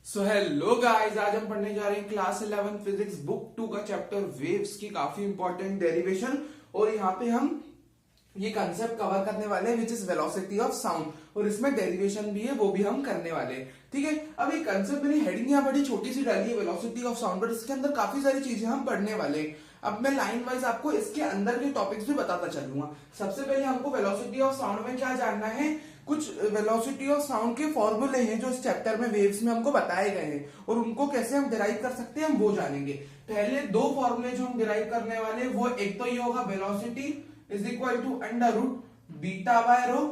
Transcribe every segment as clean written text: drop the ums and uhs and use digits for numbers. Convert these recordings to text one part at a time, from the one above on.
So hello guys, आज हम पढ़ने जा रहे हैं क्लास 11 फिजिक्स बुक 2 का चैप्टर वेव्स की काफी इंपॉर्टेंट डेरिवेशन। और यहाँ पे हम ये कंसेप्ट कवर करने वाले हैं which is velocity of sound, और इसमें डेरिवेशन भी है, वो भी हम करने वाले हैं। ठीक है, अब ये कंसेप्ट मैंने हेडिंग यहाँ बड़ी छोटी सी डाली है वेलोसिटी ऑफ साउंड, बट इसके अंदर काफी सारी चीजें हम पढ़ने वाले हैं। अब मैं लाइन वाइज आपको इसके अंदर के टॉपिक्स भी बताता चलूंगा। सबसे पहले हमको वेलोसिटी ऑफ साउंड में क्या जानना है, कुछ वेलोसिटी ऑफ साउंड के फॉर्मूले हैं जो इस चैप्टर में वेव्स में हमको बताए गए हैं, और उनको कैसे हम डिराइव कर सकते हैं हम वो जानेंगे। पहले दो फॉर्मूले जो हम डिराइव करने वाले वो एक तो ये होगा velocity is equal to under root beta by rho,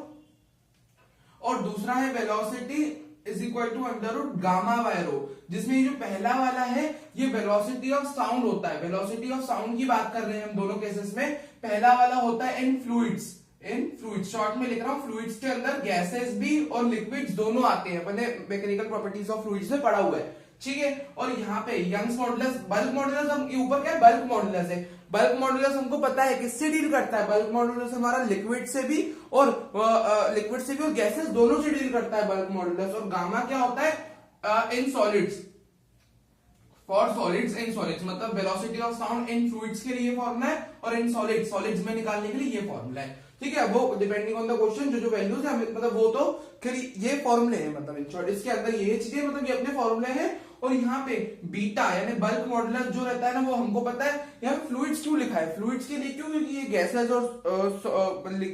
और दूसरा है velocity is equal to under root gamma by rho, जिसमें ये जो पहला वाला है ये वेलोसिटी ऑफ साउंड होता है। वेलोसिटी ऑफ साउंड की बात कर रहे हैं हम दोनों केसेस में। पहला वाला होता है इन फ्लूइड्स शॉर्ट में लिख रहा हूं, फ्लूइड्स के अंदर गैसेस भी और लिक्विड्स दोनों आते हैं, मैंने मैकेनिकल प्रॉपर्टीज ऑफ फ्लूइड्स में पढ़ा हुआ है। ठीक है, और यहाँ पे यंग्स मॉडुलस, बल्क मॉडुलस, हम ऊपर क्या है बल्क मॉडुलस है। बल्क मॉडुलस हमको पता है किससे डील करता है, बल्क मॉडुलस हमारा लिक्विड से भी और गैसेस दोनों से डील करता है बल्क मॉडुलस। और गामा क्या होता है in solids, for solids in solids, मतलब velocity of sound in fluids के लिए फॉर्मूला है, और इन सॉलिड्स में निकालने के लिए ये फॉर्मूला है। ठीक है, वो डिपेंडिंग ऑन द क्वेश्चन जो वैल्यूज है, मतलब वो तो फिर ये फॉर्मूले हैं, मतलब इन शॉर्ट इसके अंदर ये चीजें, मतलब ये अपने फॉर्मूले हैं। और यहाँ पे बीटा यानी बल्क मॉडुलस जो रहता है ना, वो हमको पता है। यहाँ पे फ्लूइड्स क्यों लिखा है, फ्लूइड्स के लिए क्यों, क्योंकि ये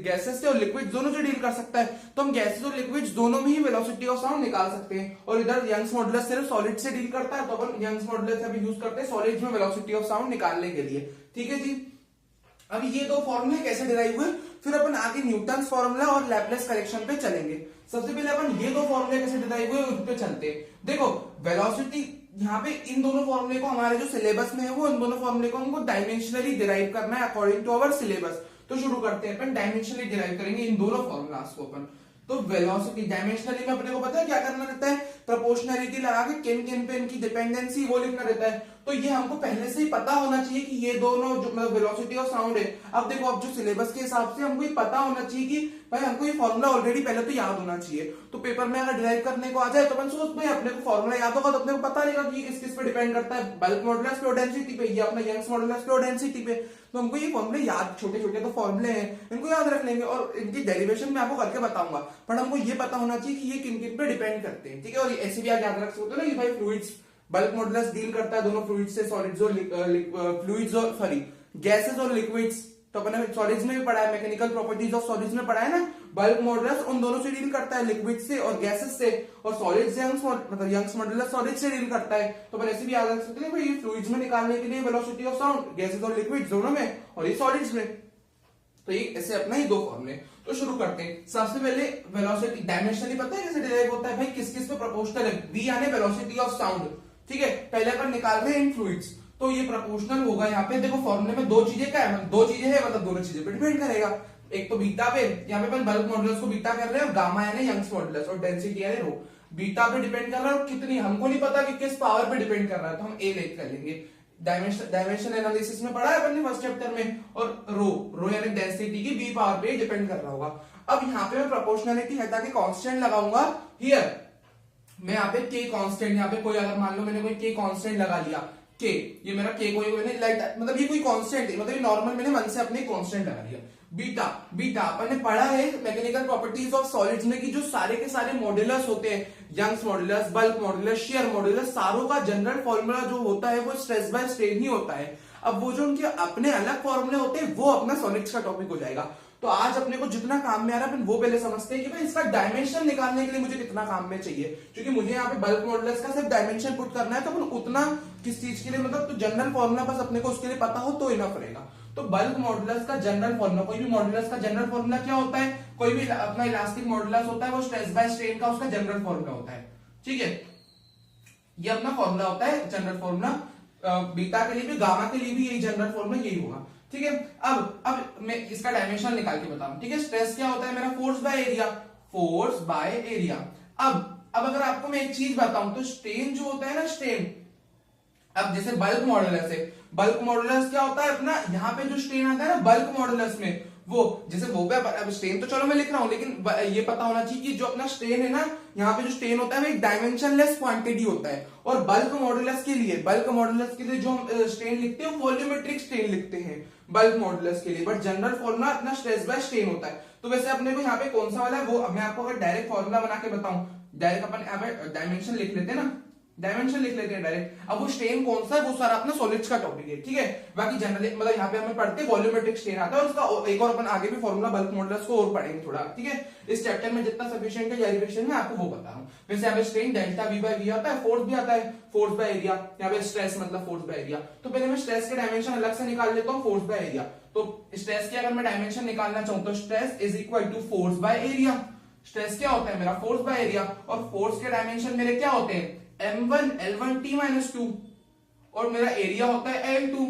गैसेस से और लिक्विड दोनों से डील कर सकता है, तो हम गैसेस और लिक्विड्स दोनों में ही वेलोसिटी ऑफ साउंड निकाल सकते हैं। और इधर यंग्स मॉडुलस सिर्फ सॉलिड से डील करता है, तो अपन यंग्स मॉडुलस अभी यूज करते हैं सॉलिड्स में वेलोसिटी ऑफ साउंड निकालने के लिए। ठीक है जी, अब ये दो फॉर्मूले कैसे डिराइव हुए, फिर अपन आगे न्यूटन्स फॉर्मूला और लैपलेस करेक्शन पे चलेंगे। सबसे पहले अपन ये दो फॉर्मूले कैसे डिराइव हुए उस पे चलते हैं। देखो वेलोसिटी, यहाँ पे इन दोनों फॉर्मूले को, हमारे जो सिलेबस में है वो इन दोनों फॉर्मूले को हमको डायमेंशनली डिराइव करना है अकॉर्डिंग टू अवर सिलेबस। तो शुरू करते हैं, अपन डायमेंशनली डिराइव करेंगे इन दोनों फॉर्मूलास को अपन। तो वेलोसिटी डायमेंशनली में अपने को पता है क्या करना रहता है, प्रोपोर्शनलिटी लगा के किन किन पे इनकी डिपेंडेंसी वो लिखना रहता है। तो ये हमको पहले से ही पता होना चाहिए कि ये दोनों जो मतलब वेलोसिटी ऑफ साउंड है। अब देखो, अब जो सिलेबस के हिसाब से हमको ये पता होना चाहिए कि भाई हमको ये फॉर्मूला ऑलरेडी पहले तो याद होना चाहिए। तो पेपर में अगर डिराइव करने को आ जाए तो अपन सोच भाई अपने को फॉर्मूला याद होगा तो अपने को पता रहेगा कि किस किस पे डिपेंड करता है, बल्क मॉडुलस पे और डेंसिटी पे, ये अपना यंग्स मॉडुलस पे और डेंसिटी पे। तो हमको ये फॉर्मूले याद, छोटे छोटे तो फॉर्मूले हैं, इनको याद रख लेंगे, और इनकी डेरिवेशन में आपको करके बताऊंगा। पर हमको ये पता होना चाहिए कि ये किन किन पे डिपेंड करते हैं। ठीक है, और ऐसे भी आप याद रख सकते हो ना कि भाई फ्लूइड्स, बल्क मॉडुलस डील करता है दोनों फ्लूइड्स से, सॉलिड्स और फ्लूइड्स और सॉरी गैसेस और लिक्विड्स। तो अपने सॉलिड्स में भी पढ़ा है, मैकेनिकल प्रॉपर्टीज ऑफ सॉलिड्स में पढ़ा है ना, बल्क मॉडुलस उन दोनों से डील करता है, लिक्विड से और गैसेस से, और सॉलिड से मतलब यंग्स मॉडुलस सॉलिड से डील करता है। तो अपन ऐसे भी याद रख सकते हैं भाई फ्लूइड्स में निकालने के लिए वेलोसिटी ऑफ साउंड गैसेस और लिक्विड्स दोनों में, और ये सॉलिड्स में। तो ये ऐसे अपना ही दो फॉर्मूले। तो शुरू करते हैं। सबसे पहले वेलोसिटी डायमेंशनली पता है कैसे डिराइव होता है भाई, किस किस पे प्रोपोर्शनल है, v यानी वेलोसिटी ऑफ साउंड। ठीक है, पहले अपन निकाल रहे हैं इन फ्लूइड्स, तो ये प्रोपोर्शनल होगा। यहाँ पे देखो फॉर्मूले में दो चीजें क्या है, दो चीजें है, मतलब दोनों चीजें पे डिपेंड करेगा। एक तो बीटा पे, यहाँ पे अपन बल्क मॉडुलस को बीटा कर रहे हैं, और गामा यानी यंग्स मॉडुलस, और डेंसिटी यानी रो। बीटा पे डिपेंड कर रहा है, और कितनी हमको नहीं पता कि किस पावर पे डिपेंड कर रहा है, तो हम ए लेट कर लेंगे। डायमेंशन एनालिसिस में पढ़ा है अपन ने फर्स्ट चैप्टर में। और रो यानी डेंसिटी की बी पावर पे डिपेंड कर रहा होगा। अब यहाँ पे मैं प्रोपोर्शनलिटी हटा के कांस्टेंट लगाऊंगा। हियर मैं यहाँ पे के कांस्टेंट, यहाँ पे कोई अगर मान लो मैंने कोई के कांस्टेंट लगा लिया, के, ये मेरा के कोई मतलब ये कोई कांस्टेंट है, मतलब ये नॉर्मल मैंने मन से अपने कांस्टेंट लगा लिया। बीटा अपन ने पढ़ा है मैकेनिकल प्रॉपर्टीज ऑफ सॉलिड्स में कि जो सारे के सारे मॉडुलस होते हैं, Young's modulus, bulk modulus, shear modulus, सारों का जनरल फॉर्मूला जो होता है वो स्ट्रेस बाय स्ट्रेन ही होता है। अब वो जो उनके अपने अलग फॉर्मूले होते हैं वो अपना सॉलिड्स का टॉपिक हो जाएगा। तो आज अपने को जितना काम में आ रहा है अपन वो पहले समझते हैं कि भाई इसका डायमेंशन निकालने के लिए मुझे कितना काम में चाहिए, क्योंकि मुझे यहाँ पे बल्क मॉडुलस का सिर्फ डायमेंशन पुट करना है, तो अपन उतना किस चीज के लिए, मतलब तो जनरल फॉर्मूला बस अपने को उसके लिए पता हो तो इनफ रहेगा। तो बल्क मॉडुलस का जनरल फॉर्मूला, कोई भी मॉडुलस का जनरल फॉर्मूला क्या होता है, कोई भी अपना इलास्टिक मॉडुलस होता है वो स्ट्रेस बाय स्ट्रेन का उसका जनरल फॉर्मूला होता है। ठीक है, ये अपना फॉर्मूला होता है जनरल फॉर्मूला। बीटा के लिए भी, गामा के लिए भी यही जनरल फॉर्मूला यही होगा। ठीक है, अब मैं इसका डायमेंशन निकाल के बताऊं। ठीक है, स्ट्रेस क्या होता है मेरा, force by area, force by area. अब अगर आपको मैं एक चीज बताऊं तो स्ट्रेन जो होता है ना, स्ट्रेन, अब जैसे बल्क मॉडुलस है, बल्क मॉडुलस क्या होता है अपना, यहाँ पे जो स्ट्रेन आता है ना बल्क मॉडुलस में, वो जैसे वो पे अब स्ट्रेन तो चलो मैं लिख रहा हूं, लेकिन ये पता होना चाहिए कि जो अपना स्ट्रेन है ना, यहाँ पे जो स्ट्रेन होता है वो एक डायमेंशनलेस क्वांटिटी होता है। और बल्क मॉडुलस के लिए जो हम स्ट्रेन लिखते हैं वो वॉल्यूमेट्रिक स्ट्रेन लिखते हैं बल्क मॉडुलस के लिए, बट जनरल फॉर्मूला अपना स्ट्रेस बाय स्ट्रेन होता है। तो वैसे अपने को यहाँ पे कौन सा वाला है वो मैं आपको अगर डायरेक्ट फॉर्मूला बना के बताऊं, डायरेक्ट अपन यहाँ पे डायमेंशन लिख लेते हैं ना, डायमेंशन लिख लेते हैं डायरेक्ट। अब वो स्ट्रेन कौन सा है वो सारा अपना सॉलिड्स का टॉपिक है, ठीक है। बाकी जनरली मतलब यहाँ पे हमें पढ़ते वॉल्यूमेट्रिक स्ट्रेन आता है, और उसका एक और अपन आगे भी फॉर्मूला बल्क मॉडुलस को और पढ़ेंगे थोड़ा, ठीक है। इस चैप्टर में जितना सफिशिएंट है डेरिवेशन में आपको वो बता रहा हूँ। वैसे यहाँ पे strain delta we by V आता है, फोर्स भी आता है, फोर्स बाय एरिया। यहाँ पे स्ट्रेस मतलब फोर्स बाय एरिया। तो पहले मैं स्ट्रेस के डायमेंशन अलग से निकाल लेता हूँ, फोर्स बाय एरिया। तो स्ट्रेस के अगर मैं डायमेंशन निकालना चाहूँ तो stress is equal to force by area. Stress क्या होता है मेरा, फोर्स बाय एरिया, और फोर्स के डायमेंशन मेरे क्या होते हैं, m1 l1 t माइनस 2, और मेरा एरिया होता है l2।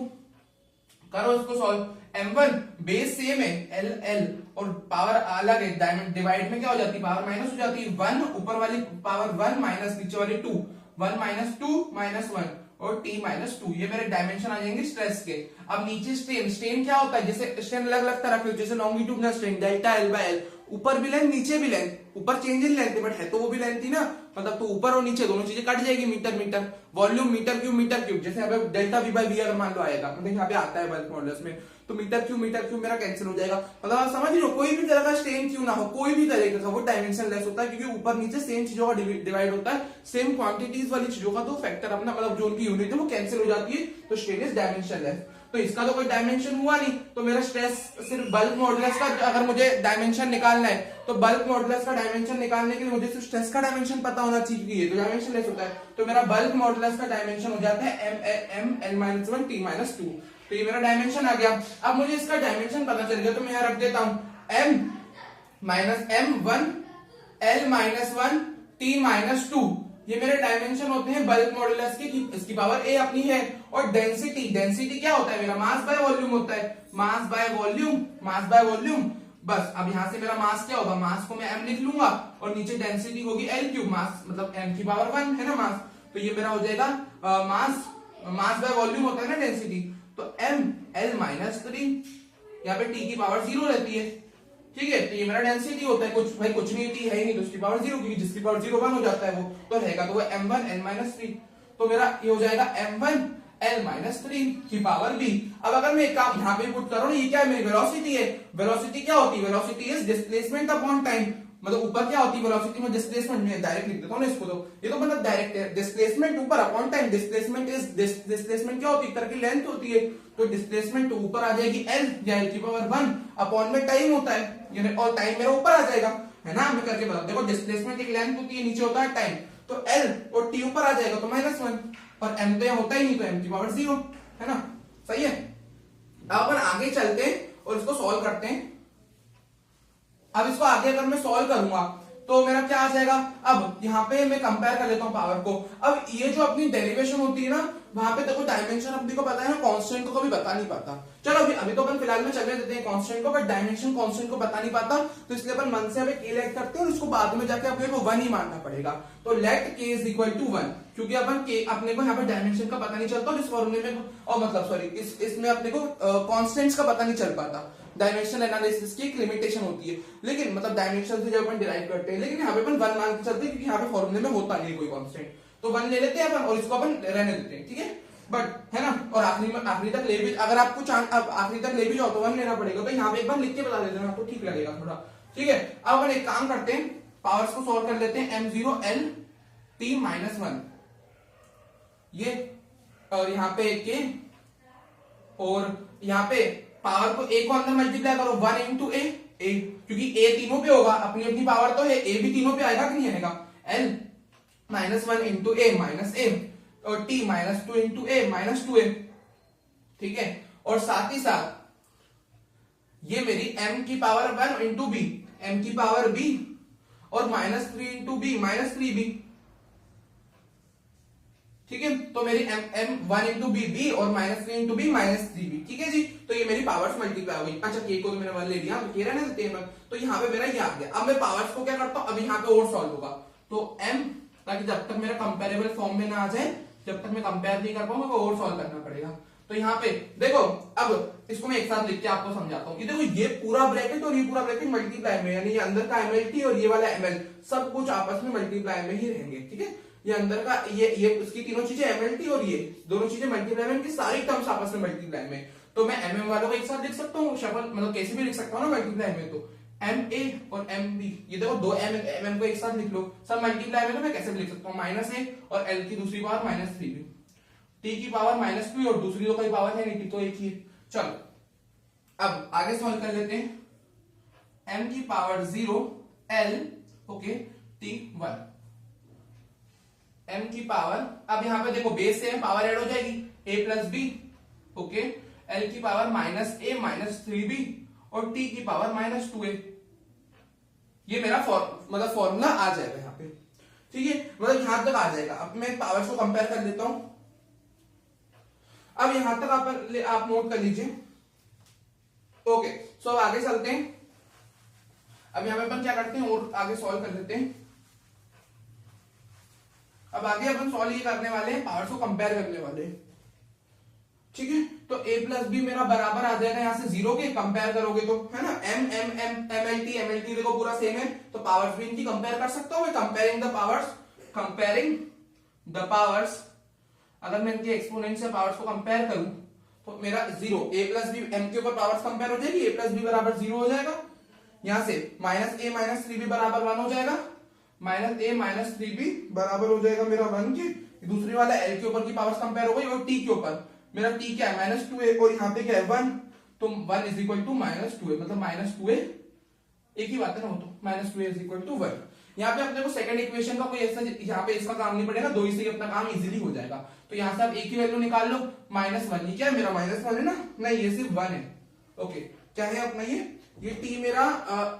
करो इसको सॉल्व। m1 बेस सेम है l l, और पावर अलग है, डायमंड डिवाइड में क्या हो जाती है, पावर माइनस हो जाती है, 1 ऊपर वाली पावर 1 माइनस नीचे वाली 2, 1 माइनस 2 माइनस 1 और t माइनस 2, ये मेरे डायमेंशन आ जाएंगे स्ट्रेस के। अब नीचे स्ट्रेन, स्ट्रेन क्या होता है, जैसे स्ट्रेन अलग अलग तरह के, जैसे longitudinal strain delta l by l, ऊपर भी लेंथ नीचे भी लेंथ, ऊपर चेंज इन लेंथ बट है तो वो भी लेंथ थी ना, मतलब तो ऊपर और नीचे दोनों चीजें कट जाएगी, metre metre, volume metre cube. जैसे यहाँ पे डेल्टा वी बाय वी अगर मान लो आएगा, मतलब यहाँ पे आता है बल्क मॉडुलस में, तो मीटर क्यूब मेरा कैंसिल हो जाएगा। मतलब आप समझ रहे हो, कोई भी तरह का स्ट्रेन क्यों ना हो, कोई भी तरीके का, वो डायमेंशन लेस होता है, क्योंकि ऊपर नीचे सेम चीजों का डिवाइड होता है, सेम क्वांटिटीज वाली चीजों का, तो फैक्टर अपना मतलब जो उनकी यूनिट है वो कैंसिल हो जाती है, तो स्ट्रेन इज डायमेंशन लेस। तो इसका तो कोई डायमेंशन हुआ नहीं, तो मेरा स्ट्रेस सिर्फ बल्क मॉडुलस का अगर मुझे डायमेंशन निकालना है, तो बल्क मॉडुलस का डायमेंशन निकालने के लिए मुझे सिर्फ स्ट्रेस का डायमेंशन पता होना चाहिए, तो डायमेंशन लेस होता है। तो मेरा बल्क मॉडुलस का डायमेंशन हो जाता है m l minus 1 t minus 2। तो ये मेरा डायमेंशन आ गया। अब मुझे इसका डायमेंशन पता चल गया, तो मैं यहाँ रख देता हूं m minus m1 l minus 1 t minus 2, ये मेरे डायमेंशन होते हैं बल्क मॉडुलस के, इसकी पावर a अपनी है। और डेंसिटी क्या होता है मेरा, मास बाय वॉल्यूम होता है, मास बाय वॉल्यूम। बस अब यहां से मेरा मास क्या होगा, मास को मैं m लिख लूंगा, और नीचे डेंसिटी होगी l क्यूब, मास मतलब m की पावर 1 है ना मास, तो ये मेरा हो जाएगा मास बाय वॉल्यूम होता है ना डेंसिटी, तो m l माइनस 3, यहाँ पे t की पावर 0 रहती है, ठीक है। तो ये मेरा डेंसिटी होता है, कुछ नहीं, t है ही नहीं तो उसकी पावर 0, क्योंकि जिसकी पावर 0 1 हो जाता है वो तो रहेगा, तो वो m1 l माइनस 3, तो मेरा ये हो जाएगा m1 l माइनस 3 की पावर b। अब अगर मैं एक काम यहाँ पे पुट करूं, ये क्या है, मेरी वेलोसिटी है। वेलोसिटी क्या होती है, velocity is displacement upon time, मतलब ऊपर क्या होती है वेलोसिटी में डिस्प्लेसमेंट, मैं डायरेक्ट लिख देता हूं ना इसको, तो ये तो मतलब डायरेक्ट है, डिस्प्लेसमेंट ऊपर अपॉन टाइम, डिस्प्लेसमेंट क्या होती है, तरह की लेंथ होती है, तो डिस्प्लेसमेंट ऊपर आ जाएगी l या l की पावर 1 अपॉन में टाइम होता है, और टाइम मेरा ऊपर आ जाएगा, है ना। मैं करके बता, देखो डिस्प्लेसमेंट एक लेंथ होती है, नीचे होता है टाइम, तो l और t ऊपर आ जाएगा तो माइनस 1, और m तो यहाँ होता ही नहीं, तो m की पावर 0, है ना, सही है। अब अपन आगे चलते हैं और इसको सॉल्व करते हैं। अब इसको आगे अगर मैं सॉल्व करूंगा तो मेरा क्या आ जाएगा, अब यहाँ पे मैं कंपेयर कर लेता हूँ पावर को। अब ये जो अपनी डेरिवेशन होती है ना, वहां पे देखो डायमेंशन अपने को पता है ना, कांस्टेंट को कभी बता नहीं पाता। चलो अभी तो अपन फिलहाल में चलने देते हैं कांस्टेंट को, बट डायमेंशन कांस्टेंट को बता नहीं पाता, तो इसलिए अपन मन से अब लेट करते हैं, और इसको बाद में जाके अपने को 1 ही मानना पड़ेगा। तो let k is equal to 1, क्योंकि अपन के अपने को यहाँ पे डायमेंशन का पता नहीं चलता, और इस फॉर्मूले में और मतलब सॉरी इसमें अपने को कांस्टेंट्स का पता नहीं चल पाता। डायमेंशनल एनालिसिस की एक लिमिटेशन होती है, लेकिन मतलब डायमेंशन से जब अपन डिराइव करते हैं, लेकिन यहाँ पे अपन 1 मान के चलते हैं, क्योंकि यहाँ पे फॉर्मूले में होता नहीं कोई कांस्टेंट, तो 1 ले लेते हैं अपन, और इसको अपन रहने देते हैं, ठीक है। बट है ना, और आखिरी तक ले भी, अगर आपको आखिरी तक ले भी जाओ तो 1 लेना पड़ेगा, तो यहाँ पे एक बार लिख के बता देते हैं, तो ठीक लगेगा थोड़ा, ठीक है। अब अपन एक काम करते हैं, पावर्स को सॉल्व कर लेते हैं, m0 l t माइनस 1 ये, और यहाँ पे k, और यहाँ पे पावर को a को अंदर मल्टीप्लाई करो 1 इंटू a, क्योंकि a तीनों पे होगा, अपनी अपनी पावर तो है, a भी तीनों पे आएगा कि नहीं आएगा, l minus 1 into a minus a, और t minus 2 into a minus 2a, ठीक है। और साथ ही साथ ये मेरी m की पावर 1 इंटू b, m की पावर b, और minus 3 into b minus 3b, ठीक है। तो मेरी m 1 इंटू b और minus 3 into b minus 3b, ठीक है जी। तो ये मेरी पावर्स मल्टीप्लाई हो गई। अच्छा k को तो मैंने 1 ले लिया, तो k रहने देते हैं, तो यहाँ पे मेरा ये आ गया। अब मैं पावर्स को क्या करता हूँ, अब यहाँ पे और सॉल्व होगा, तो m, ताकि जब तक मेरा कंपेरेबल फॉर्म में ना आ जाए, जब तक मैं कंपेयर नहीं कर पाऊंगा, और सॉल्व करना पड़ेगा। तो यहाँ पे देखो, अब इसको मैं एक साथ लिख के आपको समझाता हूँ। ये देखो, ये पूरा ब्रैकेट और ये पूरा ब्रैकेट मल्टीप्लाई में, यानी ये अंदर का MLT और ये वाला ML सब कुछ आपस में मल्टीप्लाई में ही रहेंगे, ठीक है। ये अंदर का ये उसकी तीनों चीजें MLT और ये दोनों चीजें मल्टीप्लाई में, इनकी सारी टर्म्स आपस में मल्टीप्लाई में। तो मैं MM वालों को एक साथ लिख सकता हूँ, शफल मतलब कैसे भी लिख सकता हूँ ना मल्टीप्लाई में। तो MA और MB, ये देखो दो MM को एक साथ लिख लो, सब मल्टीप्लाई में। तो मैं कैसे भी लिख सकता हूँ -a और L की दूसरी पावर -3b, T की पावर -2 और दूसरी तो कोई पावर है नहीं, T तो एक ही है। चलो अब आगे सॉल्व कर लेते हैं। M की power 0 L okay T 1, M की पावर, अब यहां पे देखो बेस से पावर ऐड हो जाएगी a plus B okay, L की पावर -a -3b और T की पावर -2a। ये मेरा मतलब फॉर्मूला आ जाएगा यहाँ पे, ठीक है, मतलब यहां तक आ जाएगा। अब मैं पावर्स को कंपेयर कर लेता हूं। अब यहां तक आप नोट कर लीजिए, ओके। सो अब आगे चलते हैं। अब यहां पे अपन क्या करते हैं और आगे सॉल्व कर लेते हैं। अब आगे अपन सॉल्व ये करने वाले हैं, पावर्स को कंपेयर करने वाले हैं, ठीक है। तो a प्लस बी मेरा बराबर आ जाएगा यहाँ से 0 के, कंपेयर करोगे तो, है ना। MLT देखो पूरा सेम है, तो पावर्स भी इनकी कंपेयर कर सकता हूँ। कंपेयरिंग द पावर्स, अगर मैं इनके एक्सपोनेंट से पावर्स को कंपेयर करूं तो मेरा 0, a प्लस बी, m के ऊपर पावर्स कंपेयर हो जाएगी, a प्लस बी बराबर 0 हो जाएगा। यहां से -a -3b बराबर 1 हो जाएगा, -a -3b बराबर हो जाएगा मेरा 1 के। दूसरी वाला L के ऊपर की पावर्स कंपेयर हो गई, और T के ऊपर मेरा T क्या है -2a, और यहाँ पे क्या है 1, तो 1 इज इक्वल टू -2a, मतलब -2a एक ही बात है ना, वो तो -2a इज इक्वल टू 1। यहाँ पे अपने को सेकंड इक्वेशन का कोई ऐसा यहाँ पे इसका काम नहीं पड़ेगा, 2 ही से अपना काम इजीली हो जाएगा। तो यहाँ से आप एक ही वैल्यू निकाल लो, -1, ये क्या है मेरा -1 है ना, नहीं ये सिर्फ 1 है, ओके। क्या है अपना ये T मेरा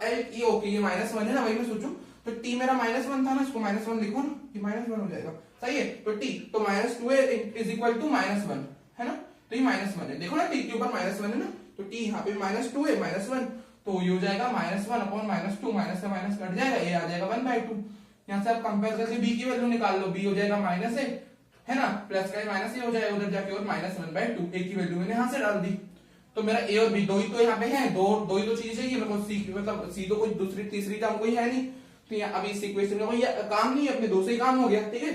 L, ये ओके, ये -1 है ना, वही मैं सोचूं। तो T मेरा -1 था ना, इसको -1 लिखो ना, ये -1 हो जाएगा, सही है। तो T तो -2a इज इक्वल टू -1 है ना, तो ये -1 है, देखो ना T के ऊपर -1 है ना, तो T यहाँ पे -2 है, -1, तो ये हो जाएगा -1 अपॉन -2, माइनस से माइनस कट जाएगा, ये आ जाएगा 1/2। यहाँ से आप कंपेयर करके b की वैल्यू निकाल लो, b हो जाएगा -a है ना, प्लस का माइनस हो जाएगा उधर जाके, और -1/2 a की वैल्यू मैंने यहाँ से डाल दी। तो मेरा a और b दो ही तो यहाँ पे है, दो ही तो चीजें चाहिए मेरे को, c मतलब c तो कोई दूसरी तीसरी टर्म कोई है नहीं, तो यहाँ अभी इस इक्वेशन में कोई काम नहीं है, अपने दो से ही काम हो गया, ठीक है।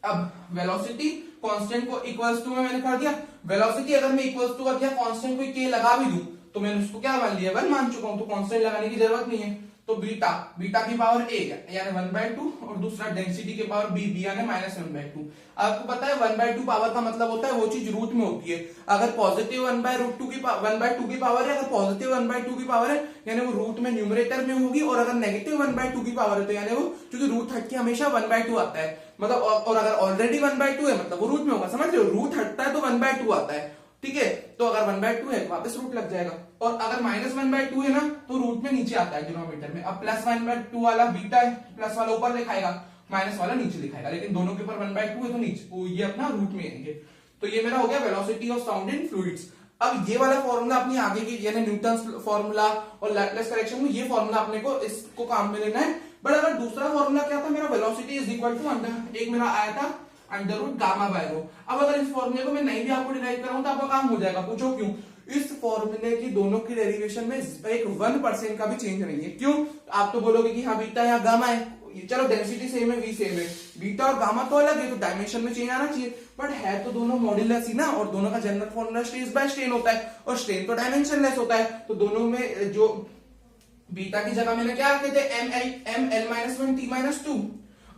अब वेलोसिटी कांस्टेंट को इक्वल्स टू में मैंने कर दिया। वेलोसिटी अगर मैं इक्वल्स टू कर दिया, कांस्टेंट को k लगा भी दूं तो मैंने उसको क्या मान लिया, 1 मान चुका हूं, तो कांस्टेंट लगाने की जरूरत नहीं है। तो बीटा की पावर a यानी 1/2, और दूसरा डेंसिटी की पावर b यानी -1/2। आपको पता है 1/2 पावर का मतलब होता है वो चीज रूट में होती है। अगर पॉजिटिव 1/2 की पावर है, अगर पॉजिटिव 1/2 की पावर है यानी वो रूट में न्यूमरेटर में होगी, और अगर नेगेटिव 1/2 की पावर है तो यानी वो, क्योंकि रूट हट के हमेशा 1/2 आता है, मतलब और अगर ऑलरेडी 1/2 है मतलब वो रूट में होगा, समझ रहे हो, रूट हटता है तो 1/2 आता है, ठीक है। तो अगर 1/2 है वापस रूट लग जाएगा, और अगर -1/2 है ना तो रूट में नीचे आता है डिनोमिनेटर में। अब +1/2 वाला बीटा है, प्लस वाला ऊपर लिखाएगा, माइनस वाला नीचे लिखाएगा, लेकिन दोनों के ऊपर 1/2 है तो नीचे ये अपना रूट में आएंगे। तो ये मेरा हो गया velocity of sound in fluids. अब ये वाला फॉर्मूला अपनी आगे की यानी न्यूटन्स फॉर्मूला और लैप्लेस करेक्शन में ये फॉर्मूला अपने को इसको काम में लेना है। बट अगर दूसरा फॉर्मूला क्या था मेरा, वेलोसिटी इज इक्वल टू एक मेरा आया था √γ/ρ। अब अगर इस फॉर्मूले को मैं नहीं भी आपको डिराइव कराऊं तो आपका काम हो जाएगा, पूछो क्यों। इस फॉर्मूले की दोनों की डेरिवेशन में एक 1% का भी चेंज नहीं है। क्यों, आप तो बोलोगे कि हाँ बीटा या गामा है, चलो डेंसिटी सेम है, v सेम है, बीटा और गामा तो अलग है तो डायमेंशन में चेंज आना चाहिए, बट है तो दोनों मॉड्यूलस ही ना, और दोनों का general formula strain by strain होता है, और स्ट्रेन तो डायमेंशनलेस होता है। तो दोनों में जो बीटा की जगह मैंने क्या रखे थे, ml-1 t-2,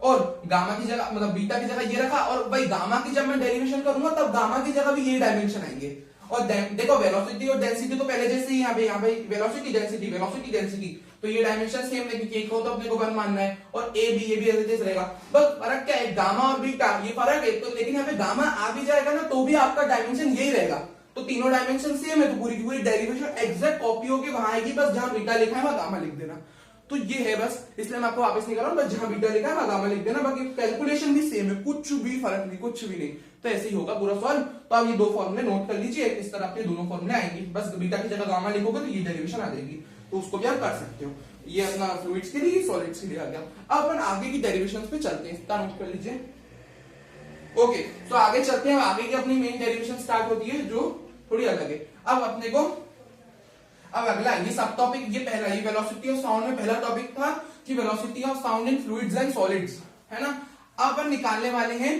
और गामा की जगह मतलब बीटा की जगह ये रखा, और भाई गामा की जब मैं डेरिवेशन करूंगा तब गामा की जगह भी ये डायमेंशन आएंगे। और देखो वेलोसिटी और डेंसिटी तो पहले जैसे ही यहाँ पे वेलोसिटी डेंसिटी तो ये डायमेंशन सेम है, क्योंकि एक को तो अपने को 1 मानना है, और ये भी ऐसे जैसे रहेगा। बस फर्क क्या है, गामा और बीटा ये फर्क है तो, लेकिन यहाँ पे गामा आ भी जाएगा ना तो भी आपका डायमेंशन यही रहेगा, तो तीनों डायमेंशन सेम है, तो पूरी की पूरी डेरिवेशन एग्जैक्ट कॉपी होके वहां आएगी, बस जहां बीटा लिखा है वहां गामा लिख देना। तो ये है बस, इसलिए मैं आपको वापस नहीं कर रहा हूं, बस जहां बीटा लिखा है वहां गामा लिख देना, बाकी कैलकुलेशन भी सेम है, कुछ भी फर्क नहीं, कुछ भी नहीं। तो ऐसे ही होगा पूरा सॉल्व। तो आप ये दो फॉर्मूले नोट कर लीजिए, इस तरह आपके दोनों फॉर्मूले आएंगे, बस बीटा की जगह गामा लिखोगे तो ये डेरिवेशन आ जाएगी, तो उसको भी आप कर सकते हो। ये अपना फ्लूइड्स के लिए, सॉलिड्स के लिए आ गया। अब अपन आगे की डेरिवेशंस पे चलते हैं, इसका नोट कर लीजिए। ओके, तो आगे चलते हैं, आगे की अपनी मेन डेरिवेशन स्टार्ट होती है जो थोड़ी अलग है। अब अपने को अब अगला ये सब टॉपिक, ये पहला, ये वेलोसिटी ऑफ साउंड में पहला टॉपिक था कि velocity of sound in fluids and solids, है ना। अब अपन निकालने वाले हैं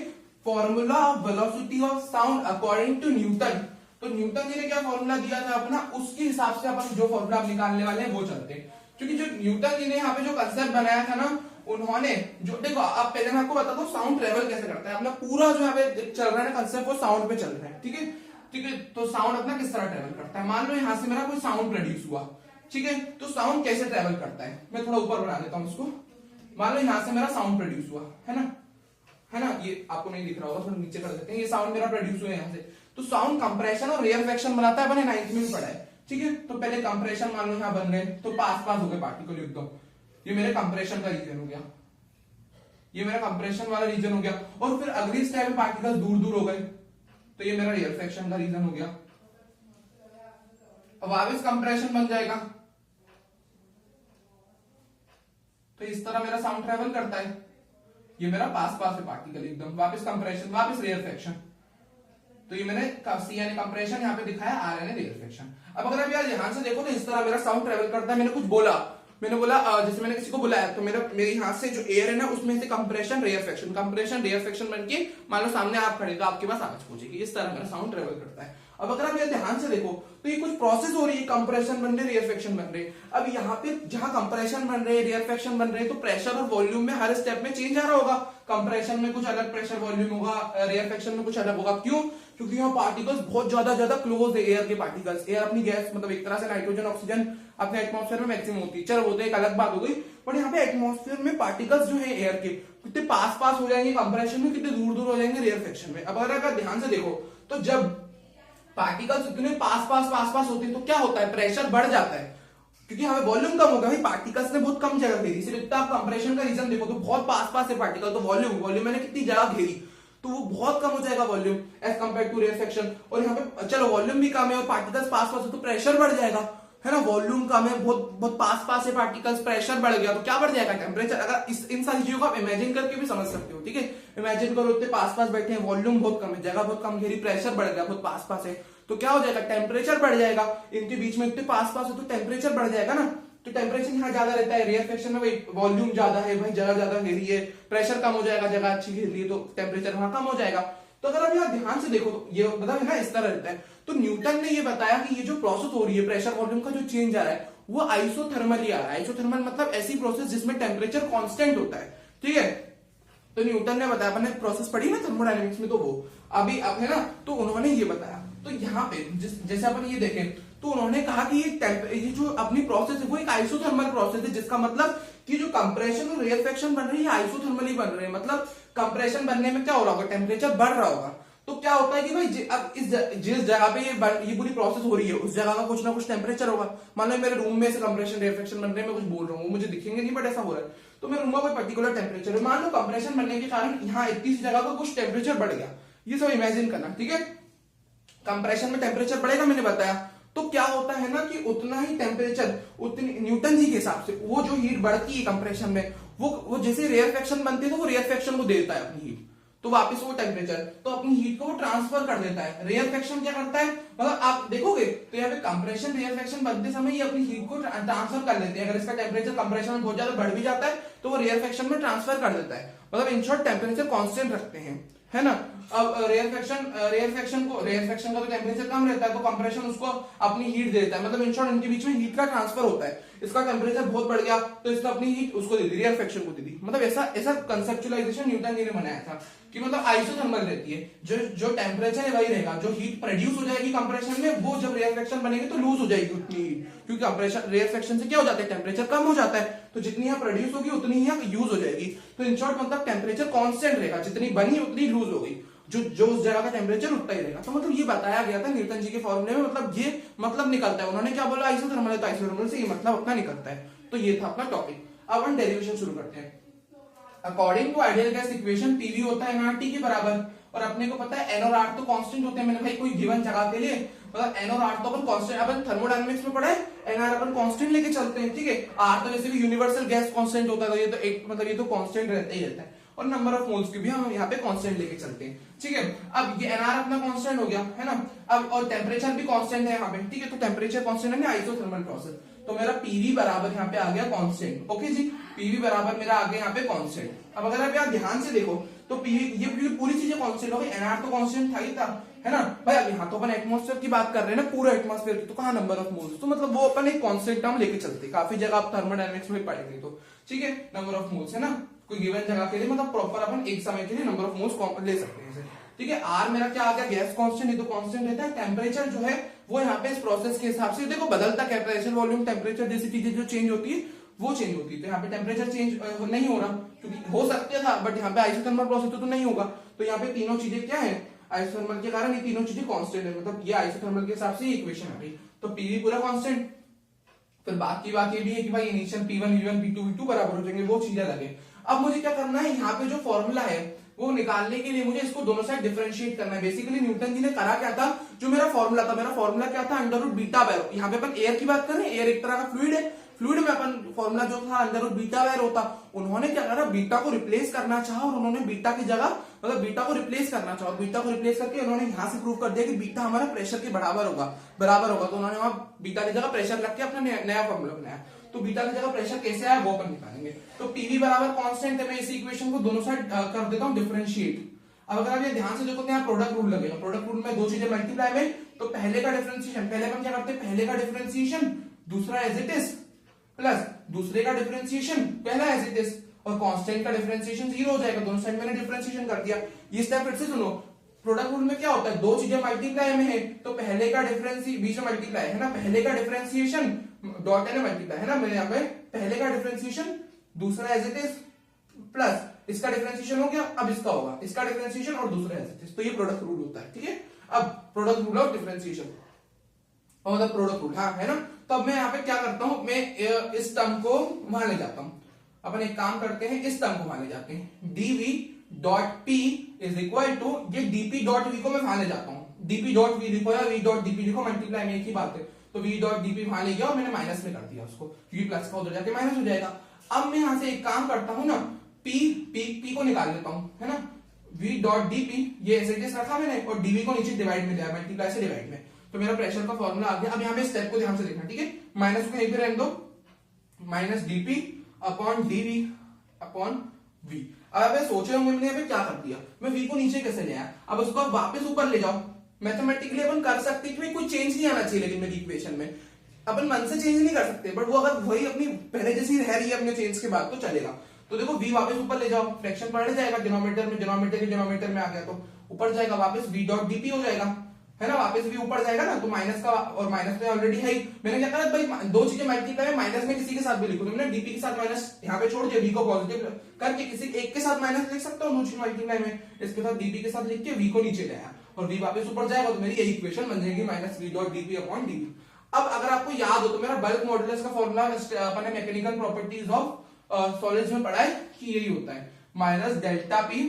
formula of velocity of sound according to Newton. तो न्यूटन जी ने क्या फॉर्मूला दिया था अपना, उसके हिसाब से अपन जो फॉर्मूला आप निकालने वाले हैं वो चलते हैं। क्योंकि जो न्यूटन जी ने यहाँ पे जो कंसेप्ट बनाया था ना, उन्होंने जो, देखो आप पहले मैं आपको बताता हूँ साउंड ट्रेवल कैसे करता है। अपना पूरा जो यहाँ पे चल रहा है ना कंसेप्ट, वो साउंड पे चल रहा है, ठीक है। ठीक है, तो साउंड अपना किस तरह ट्रेवल करता है। मान लो यहां से मेरा कोई साउंड प्रोड्यूस हुआ, ठीक है, तो साउंड कैसे ट्रेवल करता है, मैं थोड़ा ऊपर बना देता हूं उसको। मान लो यहां से मेरा साउंड प्रोड्यूस हुआ, है ना, ये आपको नहीं दिख रहा होगा, थोड़ा नीचे कर देते हैं। ये साउंड मेरा प्रोड्यूस हुआ यहाँ से, तो साउंड कंप्रेशन और रेयरफेक्शन बनाता है, अपने 9th में पढ़ा है, ठीक है। तो पहले कंप्रेशन मान लो यहाँ बन गए, तो पास पास हो गए पार्टिकल एकदम, ये मेरे कंप्रेशन का रीजन हो गया, ये मेरा कंप्रेशन वाला रीजन हो गया। और फिर अगली स्टेप में पार्टिकल दूर दूर हो गए, तो ये मेरा रेयरफेक्शन का रीजन हो गया। अब वापस कंप्रेशन बन जाएगा, तो इस तरह मेरा साउंड ट्रेवल करता है। ये मेरा पास पास है पार्टिकल एकदम, वापस कंप्रेशन, वापस रेयरफेक्शन। तो ये मैंने सी यानी कंप्रेशन यहाँ पे दिखाया, आर यानी रेयरफेक्शन। अब अगर आप यार ध्यान से देखो तो इस तरह मेरा साउंड ट्रेवल करता है। मैंने कुछ बोला, जैसे मैंने किसी को बुलाया, तो मेरे हाथ से जो एयर है ना, उसमें से कंप्रेशन रेयरफेक्शन बनके मान लो सामने आप खड़े, तो आपके पास आवाज पहुंचेगी। इस तरह मेरा साउंड ट्रेवल करता है। अब अगर आप ये ध्यान से देखो तो ये कुछ प्रोसेस हो रही है, कंप्रेशन बन रही है, रेयरफेक्शन बन रही है। अब यहाँ पे जहां कंप्रेशन बन रहे हैं, रेयरफेक्शन बन रहे हैं, तो प्रेशर और वॉल्यूम में हर स्टेप में चेंज आ रहा होगा। कंप्रेशन में कुछ अलग प्रेशर वॉल्यूम होगा, रेयरफेक्शन में कुछ अलग होगा। क्यों? क्योंकि यहाँ पार्टिकल्स बहुत ज्यादा क्लोज है, एयर के पार्टिकल्स। एयर अपनी गैस, मतलब एक तरह से नाइट्रोजन ऑक्सीजन अपने एटमॉस्फेयर में मैक्सिमम होती है, चलो वो तो एक अलग बात हो गई। पर यहाँ पे एटमॉस्फेयर में पार्टिकल्स जो है एयर के, कितने पास पास हो जाएंगे कंप्रेशन में, कितने दूर दूर हो जाएंगे रेयरफेक्शन में। अब अगर ध्यान से देखो तो जब पार्टिकल्स इतने पास पास होते हैं तो क्या होता है, प्रेशर बढ़ जाता है, क्योंकि हमें वॉल्यूम कम होगा। भाई पार्टिकल्स ने बहुत कम जगह घेरी, सिर्फ इतना आप कंप्रेशन का रीजन देखो तो बहुत पास है पार्टिकल, तो वॉल्यूम मैंने कितनी जगह घेरी, तो वो बहुत कम हो जाएगा volume as compare to rarefaction. और यहाँ पे चलो वॉल्यूम भी कम है और पार्टिकल्स पास है, तो प्रेशर बढ़ जाएगा, है ना। वॉल्यूम कम है, बहुत पास है पार्टिकल्स, प्रेशर बढ़ गया, तो क्या बढ़ जाएगा, टेम्परेचर। अगर इन सारी चीजों को आप इमेजिन करके भी समझ सकते हो, ठीक है। इमेजिन करो इतने पास बैठे हैं, वॉल्यूम बहुत कम है, जगह बहुत कम घेरी, प्रेशर बढ़ गया, बहुत पास है, तो क्या हो जाएगा, टेम्परेचर बढ़ जाएगा। इनके बीच में इतने पास है तो टेम्परेचर बढ़ जाएगा ना। तो टेम्परेचर यहाँ ज्यादा रहता है, रेयरफेक्शन में भाई वॉल्यूम ज्यादा है, भाई जगह ज्यादा घेरी है, प्रेशर कम हो जाएगा, जगह अच्छी घेरी है, तो टेम्परेचर वहां कम हो जाएगा। तो अगर आप यहाँ ध्यान से देखो तो ये मतलब है ना, इस तरह रहता है। तो न्यूटन ने ये बताया कि ये जो प्रोसेस हो रही है, प्रेशर वॉल्यूम का जो चेंज आ रहा है, वो आइसोथर्मली आ रहा है। आइसोथर्मल मतलब ऐसी प्रोसेस जिसमें टेम्परेचर कांस्टेंट होता है, ठीक है। तो न्यूटन ने बताया, अपने प्रोसेस पढ़ी ना थर्मोडायनेमिक्स में, तो वो अभी अब है ना, तो उन्होंने ये बताया। तो यहाँ पे जैसे अपन ये देखें तो उन्होंने कहा कि ये जो अपनी प्रोसेस है वो एक आइसोथर्मल प्रोसेस है, जिसका मतलब कि जो कंप्रेशन और रेयरफेक्शन बन रही है आइसोथर्मली बन रहे हैं। मतलब कंप्रेशन बनने में क्या हो रहा होगा, टेम्परेचर बढ़ रहा होगा। तो क्या होता है कि भाई अब जिस जगह पे ये पूरी प्रोसेस हो रही है, उस जगह का कुछ ना कुछ टेम्परेचर होगा। मान लो मेरे रूम में से कंप्रेशन रेयरफेक्शन बन रहे हैं, मैं कुछ बोल रहा हूँ, मुझे दिखेंगे नहीं, बट ऐसा हो रहा है। तो मेरे रूम में कोई पर्टिकुलर टेम्परेचर है, मान लो कंप्रेशन बनने के कारण यहाँ इतनी सी जगह का कुछ टेम्परेचर बढ़ गया। ये सब इमेजिन करना, ठीक है। कंप्रेशन में टेम्परेचर बढ़ेगा, मैंने बताया। तो क्या होता है ना कि उतना ही टेम्परेचर, उतनी न्यूटन जी के हिसाब से वो जो हीट बढ़ती है कंप्रेशन में, वो जैसे रेयरफेक्शन बनती है तो वो रेयरफेक्शन को देता है अपनी हीट, तो वापस वो टेम्परेचर, तो अपनी हीट को वो ट्रांसफर कर देता है। रेयरफेक्शन क्या करता है, मतलब आप देखोगे तो यहाँ पे कंप्रेशन रेयरफेक्शन बनते समय ये अपनी हीट को ट्रांसफर कर देते हैं। अगर इसका टेम्परेचर कंप्रेशन में बहुत ज्यादा बढ़ भी जाता है तो वो रेयरफेक्शन में ट्रांसफर कर देता है। मतलब इन शॉर्ट टेम्परेचर कांस्टेंट रखते हैं, है ना। अब रेयरफेक्शन का तो टेम्परेचर कम रहता है, तो कंप्रेशन उसको अपनी हीट देता है। मतलब इन शॉर्ट इनके बीच में हीट का ट्रांसफर होता है। इसका टेम्परेचर बहुत बढ़ गया तो इसने अपनी हीट उसको दे दी, रेयरफेक्शन को दे दी। मतलब ऐसा कंसेप्चुअलाइजेशन न्यूटन जी ने बनाया था कि मतलब आइसोथर्मल रहती है, जो टेम्परेचर है वही रहेगा, जो हीट प्रोड्यूस हो जाएगी कंप्रेशन में, वो जब रेयरफेक्शन बनेगी तो लूज हो जाएगी उतनी हीट, क्योंकि कंप्रेशन रेयरफेक्शन से क्या हो जाता है, टेम्परेचर कम हो जाता है, तो जितनी यहाँ प्रोड्यूस होगी उतनी ही यहाँ यूज हो जाएगी। तो इन शॉर्ट मतलब टेम्परेचर कांस्टेंट रहेगा, जितनी बनी उतनी लूज हो गई, जो उस जगह का टेम्परेचर उतना ही रहेगा। तो मतलब ये बताया गया था न्यूटन जी के फॉर्मूले में। मतलब ये मतलब निकलता है, उन्होंने क्या बोला, आइसोथर्मल है तो आइसोथर्मल से ये मतलब अपना निकलता है। तो ये था अपना टॉपिक। अब हम डेरिवेशन शुरू करते हैं। According to ideal gas equation PV होता है nRT के बराबर, और अपने को पता है n और r तो कांस्टेंट होते हैं। मैंने भाई कोई गिवन जगह के लिए मतलब n और r तो अपन कांस्टेंट, अपन थर्मोडायनामिक्स में पढ़ा है, n r अपन कांस्टेंट लेके चलते हैं, ठीक है। r तो वैसे भी यूनिवर्सल गैस कांस्टेंट होता है, तो ये तो एक मतलब ये तो कांस्टेंट रहता ही रहता है। और नंबर ऑफ मोल्स की भी हम यहाँ पे कांस्टेंट लेके चलते हैं, ठीक है। अब ये एनआर अपना कांस्टेंट हो गया है ना, अब और टेम्परेचर भी कांस्टेंट है यहाँ पे, ठीक है। तो टेम्परेचर कांस्टेंट है ना आइसोथर्मल प्रोसेस, तो मेरा पीवी बराबर यहाँ पे आ गया कांस्टेंट, ओके जी। पीवी बराबर मेरा आ गया यहाँ पे कांस्टेंट। अब अगर आप यहाँ ध्यान से देखो तो पीवी ये पूरी चीजें कांस्टेंट हो गई, एनआर तो कांस्टेंट था ही था, है ना भाई। अब यहाँ तो अपन एटमॉस्फेयर की बात कर रहे हैं ना, पूरा एटमॉस्फेयर की, तो कहाँ नंबर ऑफ मोल्स, तो मतलब वो अपन एक कांस्टेंट टर्म लेके चलते हैं। काफी जगह आप थर्मोडायनेमिक्स में पढ़ेंगे तो, ठीक है। नंबर ऑफ मोल्स है ना, कोई गिवन जगह के लिए मतलब प्रॉपर अपन एक समय के लिए नंबर ऑफ मोल्स ले सकते हैं, ठीक है। आर मेरा क्या आ गया, गैस कांस्टेंट, ये तो कांस्टेंट रहता है। टेम्परेचर जो है वो यहाँ पे इस प्रोसेस के हिसाब से देखो बदलता है, प्रेशर वॉल्यूम टेम्परेचर जैसी चीजें जो चेंज होती है वो चेंज होती है। तो यहाँ पे टेम्परेचर चेंज नहीं हो रहा, क्योंकि हो सकता था, बट यहाँ पे आइसोथर्मल प्रोसेस तो नहीं होगा। तो यहाँ पे तीनों चीजें क्या है, आइसोथर्मल के कारण ये तीनों चीजें कांस्टेंट है, मतलब ये आइसोथर्मल के हिसाब से इक्वेशन आ गई। तो पीवी पूरा कांस्टेंट। फिर बाकी बात ये भी है कि भाई initial P1 V1 P2 V2 बराबर हो जाएंगे, वो चीजें लगे। अब मुझे क्या करना है, यहाँ पे जो फॉर्मूला है वो निकालने के लिए मुझे इसको दोनों साइड डिफरेंशिएट करना है। बेसिकली न्यूटन जी ने करा क्या था, जो मेरा फॉर्मूला था, मेरा फॉर्मूला क्या था, अंडर रूट बीटा वायर। यहाँ पे अपन एयर की बात करें, एयर एक तरह का फ्लूइड है, फ्लूइड में अपन फॉर्मूला जो था अंडर रूट बीटा वायर होता। उन्होंने क्या करा, बीटा को रिप्लेस करना चाहा और उन्होंने बीटा की जगह मतलब बीटा को रिप्लेस करना चाहा, बीटा को रिप्लेस करके उन्होंने यहां से प्रूव कर दिया कि बीटा हमारा प्रेशर के बराबर होगा। तो उन्होंने वहां बीटा की जगह प्रेशर रख के अपना नया फॉर्मूला बनाया। तो बीटा की जगह प्रेशर कैसे आया वो अपन निकालेंगे। तो पीवी बराबर कांस्टेंट है, मैं इसी इक्वेशन को दोनों साइड कर देता हूं डिफरेंशिएट। अब अगर आप ये ध्यान से देखो तो यहाँ प्रोडक्ट रूल लगेगा। प्रोडक्ट रूल में दो चीजें मल्टीप्लाई में, तो पहले का डिफरेंशिएशन, पहले अपन क्या करते हैं, पहले का डिफरेंशिएशन दूसरा एज इट इज, प्लस दूसरे का डिफरेंशिएशन पहला एज इट इज, और कांस्टेंट का डिफरेंशिएशन जीरो हो जाएगा। दोनों साइड मैंने डिफरेंशिएशन कर दिया। ये स्टेप फिर से सुनो, प्रोडक्ट रूल में क्या होता है, दो चीजें मल्टीप्लाई में है, तो पहले का डिफरेंसी बीच में मल्टीप्लाई है ना, पहले का डिफरेंशिएशन डॉट है ना मल्टीप्लाई है ना, मेरे यहाँ पे पहले का डिफरेंशिएशन दूसरा एज इट इज प्लस इसका डिफरेंशिएशन हो गया, अब इसका होगा इसका डिफरेंशिएशन और दूसरा एज इट इज। तो ये प्रोडक्ट रूल होता है, ठीक है। अब प्रोडक्ट रूल ऑफ डिफरेंशिएशन और मतलब प्रोडक्ट रूल, हाँ है ना। तो अब मैं यहाँ पे क्या करता हूं, मैं इस टर्म को वहां ले जाता हूं। अपन एक काम करते हैं, इस टर्म को वहां ले जाते हैं, dv dot p is equal to ये dp डॉट v को मैं वहां ले जाता हूं। dp डॉट v लिखो या v डॉट dp लिखो, मल्टीप्लाई में एक ही बात है। तो v डॉट dp वहां ले गया और मैंने माइनस में कर दिया उसको, क्योंकि प्लस का उधर जाके माइनस हो जाएगा। अब मैं यहां से एक काम करता हूं ना, p को निकाल लेता हूं, है ना। v डॉट dp ये ऐसे कैसे रखा मैंने, और dv को नीचे डिवाइड में दिया, मल्टीप्लाई से डिवाइड में। तो मेरा प्रेशर का फॉर्मूला आ गया। अब यहाँ पे स्टेप को ध्यान से देखना, ठीक है। माइनस को एक रहने दो, minus dp upon dv upon v। अब मैं सोच रहा हूँ मैंने यहाँ पे क्या कर दिया, मैं v को नीचे कैसे ले आया। अब उसको वापस ऊपर ले जाओ, मैथमेटिकली अपन कर सकते हैं कि कोई चेंज नहीं आना चाहिए, लेकिन मेरी इक्वेशन में अपन मन से चेंज नहीं कर सकते, बट वो अगर वही अपनी पहले जैसी रह रही है अपने चेंज के बाद तो चलेगा। तो देखो v वापस ऊपर ले जाओ, फ्रैक्शन पढ़ जाएगा डिनोमिनेटर में, डिनोमिनेटर के डिनोमिनेटर में आ गया तो ऊपर जाएगा, वापस v डॉट dp हो जाएगा, है ना। वापस भी ऊपर जाएगा ना, तो माइनस का, और माइनस तो ऑलरेडी है ही। मैंने क्या करा भाई, दो चीजें मल्टीप्लाई में माइनस में किसी के साथ भी लिखो, तो मैंने डीपी के साथ माइनस यहाँ पे छोड़ दिया, वी को पॉजिटिव करके किसी एक के साथ माइनस लिख सकता हूँ, दूसरी मल्टीप्लाई में इसके साथ डीपी के साथ लिख के वी को नीचे लाया और वी वापस ऊपर जाएगा, तो मेरी यही इक्वेशन बन जाएगी, minus v dot dp upon dp. अब अगर आपको याद हो तो मेरा बल्क मॉडुलस का फॉर्मूला अपने मैकेनिकल प्रॉपर्टीज ऑफ सॉलिड्स में पढ़ा है कि यही होता है, minus delta p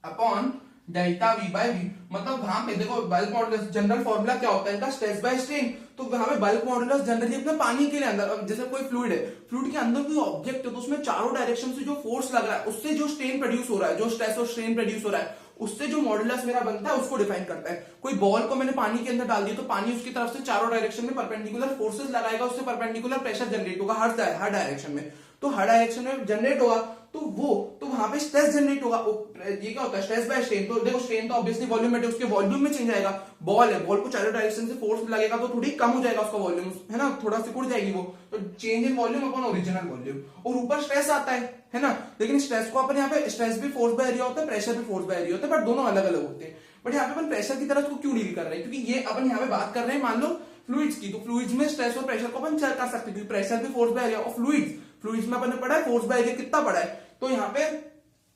upon delta we by v. मतलब वहां पे देखो बल्क मॉडुलस जनरल फॉर्मूला क्या होता है इनका, स्ट्रेस बाय स्ट्रेन। तो वहां पे बल्क मॉडुलस जनरली अपने पानी के लिए अंदर, जैसे कोई फ्लूइड है, फ्लूइड के अंदर कोई ऑब्जेक्ट है तो उसमें चारों डायरेक्शन से जो फोर्स लग रहा है उससे जो स्ट्रेन प्रोड्यूस हो रहा है, जो स्ट्रेस और स्ट्रेन प्रोड्यूस हो रहा है उससे जो मॉडुलस मेरा बनता है उसको डिफाइन करता है। कोई बॉल को मैंने पानी के अंदर डाल दिया तो पानी उसकी तरफ से चारों डायरेक्शन में परपेंडिकुलर फोर्सेस लगाएगा, उससे परपेंडिकुलर प्रेशर जनरेट होगा हर डायरेक्शन में। तो हर डायरेक्शन में जनरेट होगा तो वहां पे स्ट्रेस जनरेट होगा। ये क्या होता है, स्ट्रेस बाय स्ट्रेन। तो देखो स्ट्रेन तो ऑब्वियसली वॉल्यूम में, उसके वॉल्यूम में चेंज आएगा। बॉल है, बॉल को चारों डायरेक्शन से फोर्स लगेगा तो थोड़ी कम हो जाएगा उसका वॉल्यूम, है ना, थोड़ा सिकुड़ जाएगी वो। तो change in volume upon original volume. और ऊपर स्ट्रेस आता है ना। लेकिन स्ट्रेस को अपन यहाँ पे, स्ट्रेस भी फोर्स बाय एरिया होता है, प्रेशर भी फोर्स बाय एरिया होता है, बट दोनों अलग अलग होते हैं। बट यहाँ पे अपन प्रेशर की तरह क्यों डील कर रहे हैं, क्योंकि ये अपन यहाँ पे बात कर रहे हैं मान लो फ्लूइड्स की। तो फ्लूइड्स में स्ट्रेस और प्रेशर को अपन चेक कर सकते हैं, क्योंकि प्रेशर भी फोर्स बाय एरिया और फ्लूइड्स में अपन ने पढ़ा है फोर्स बाय एरिया कितना पढ़ा है। तो यहाँ पे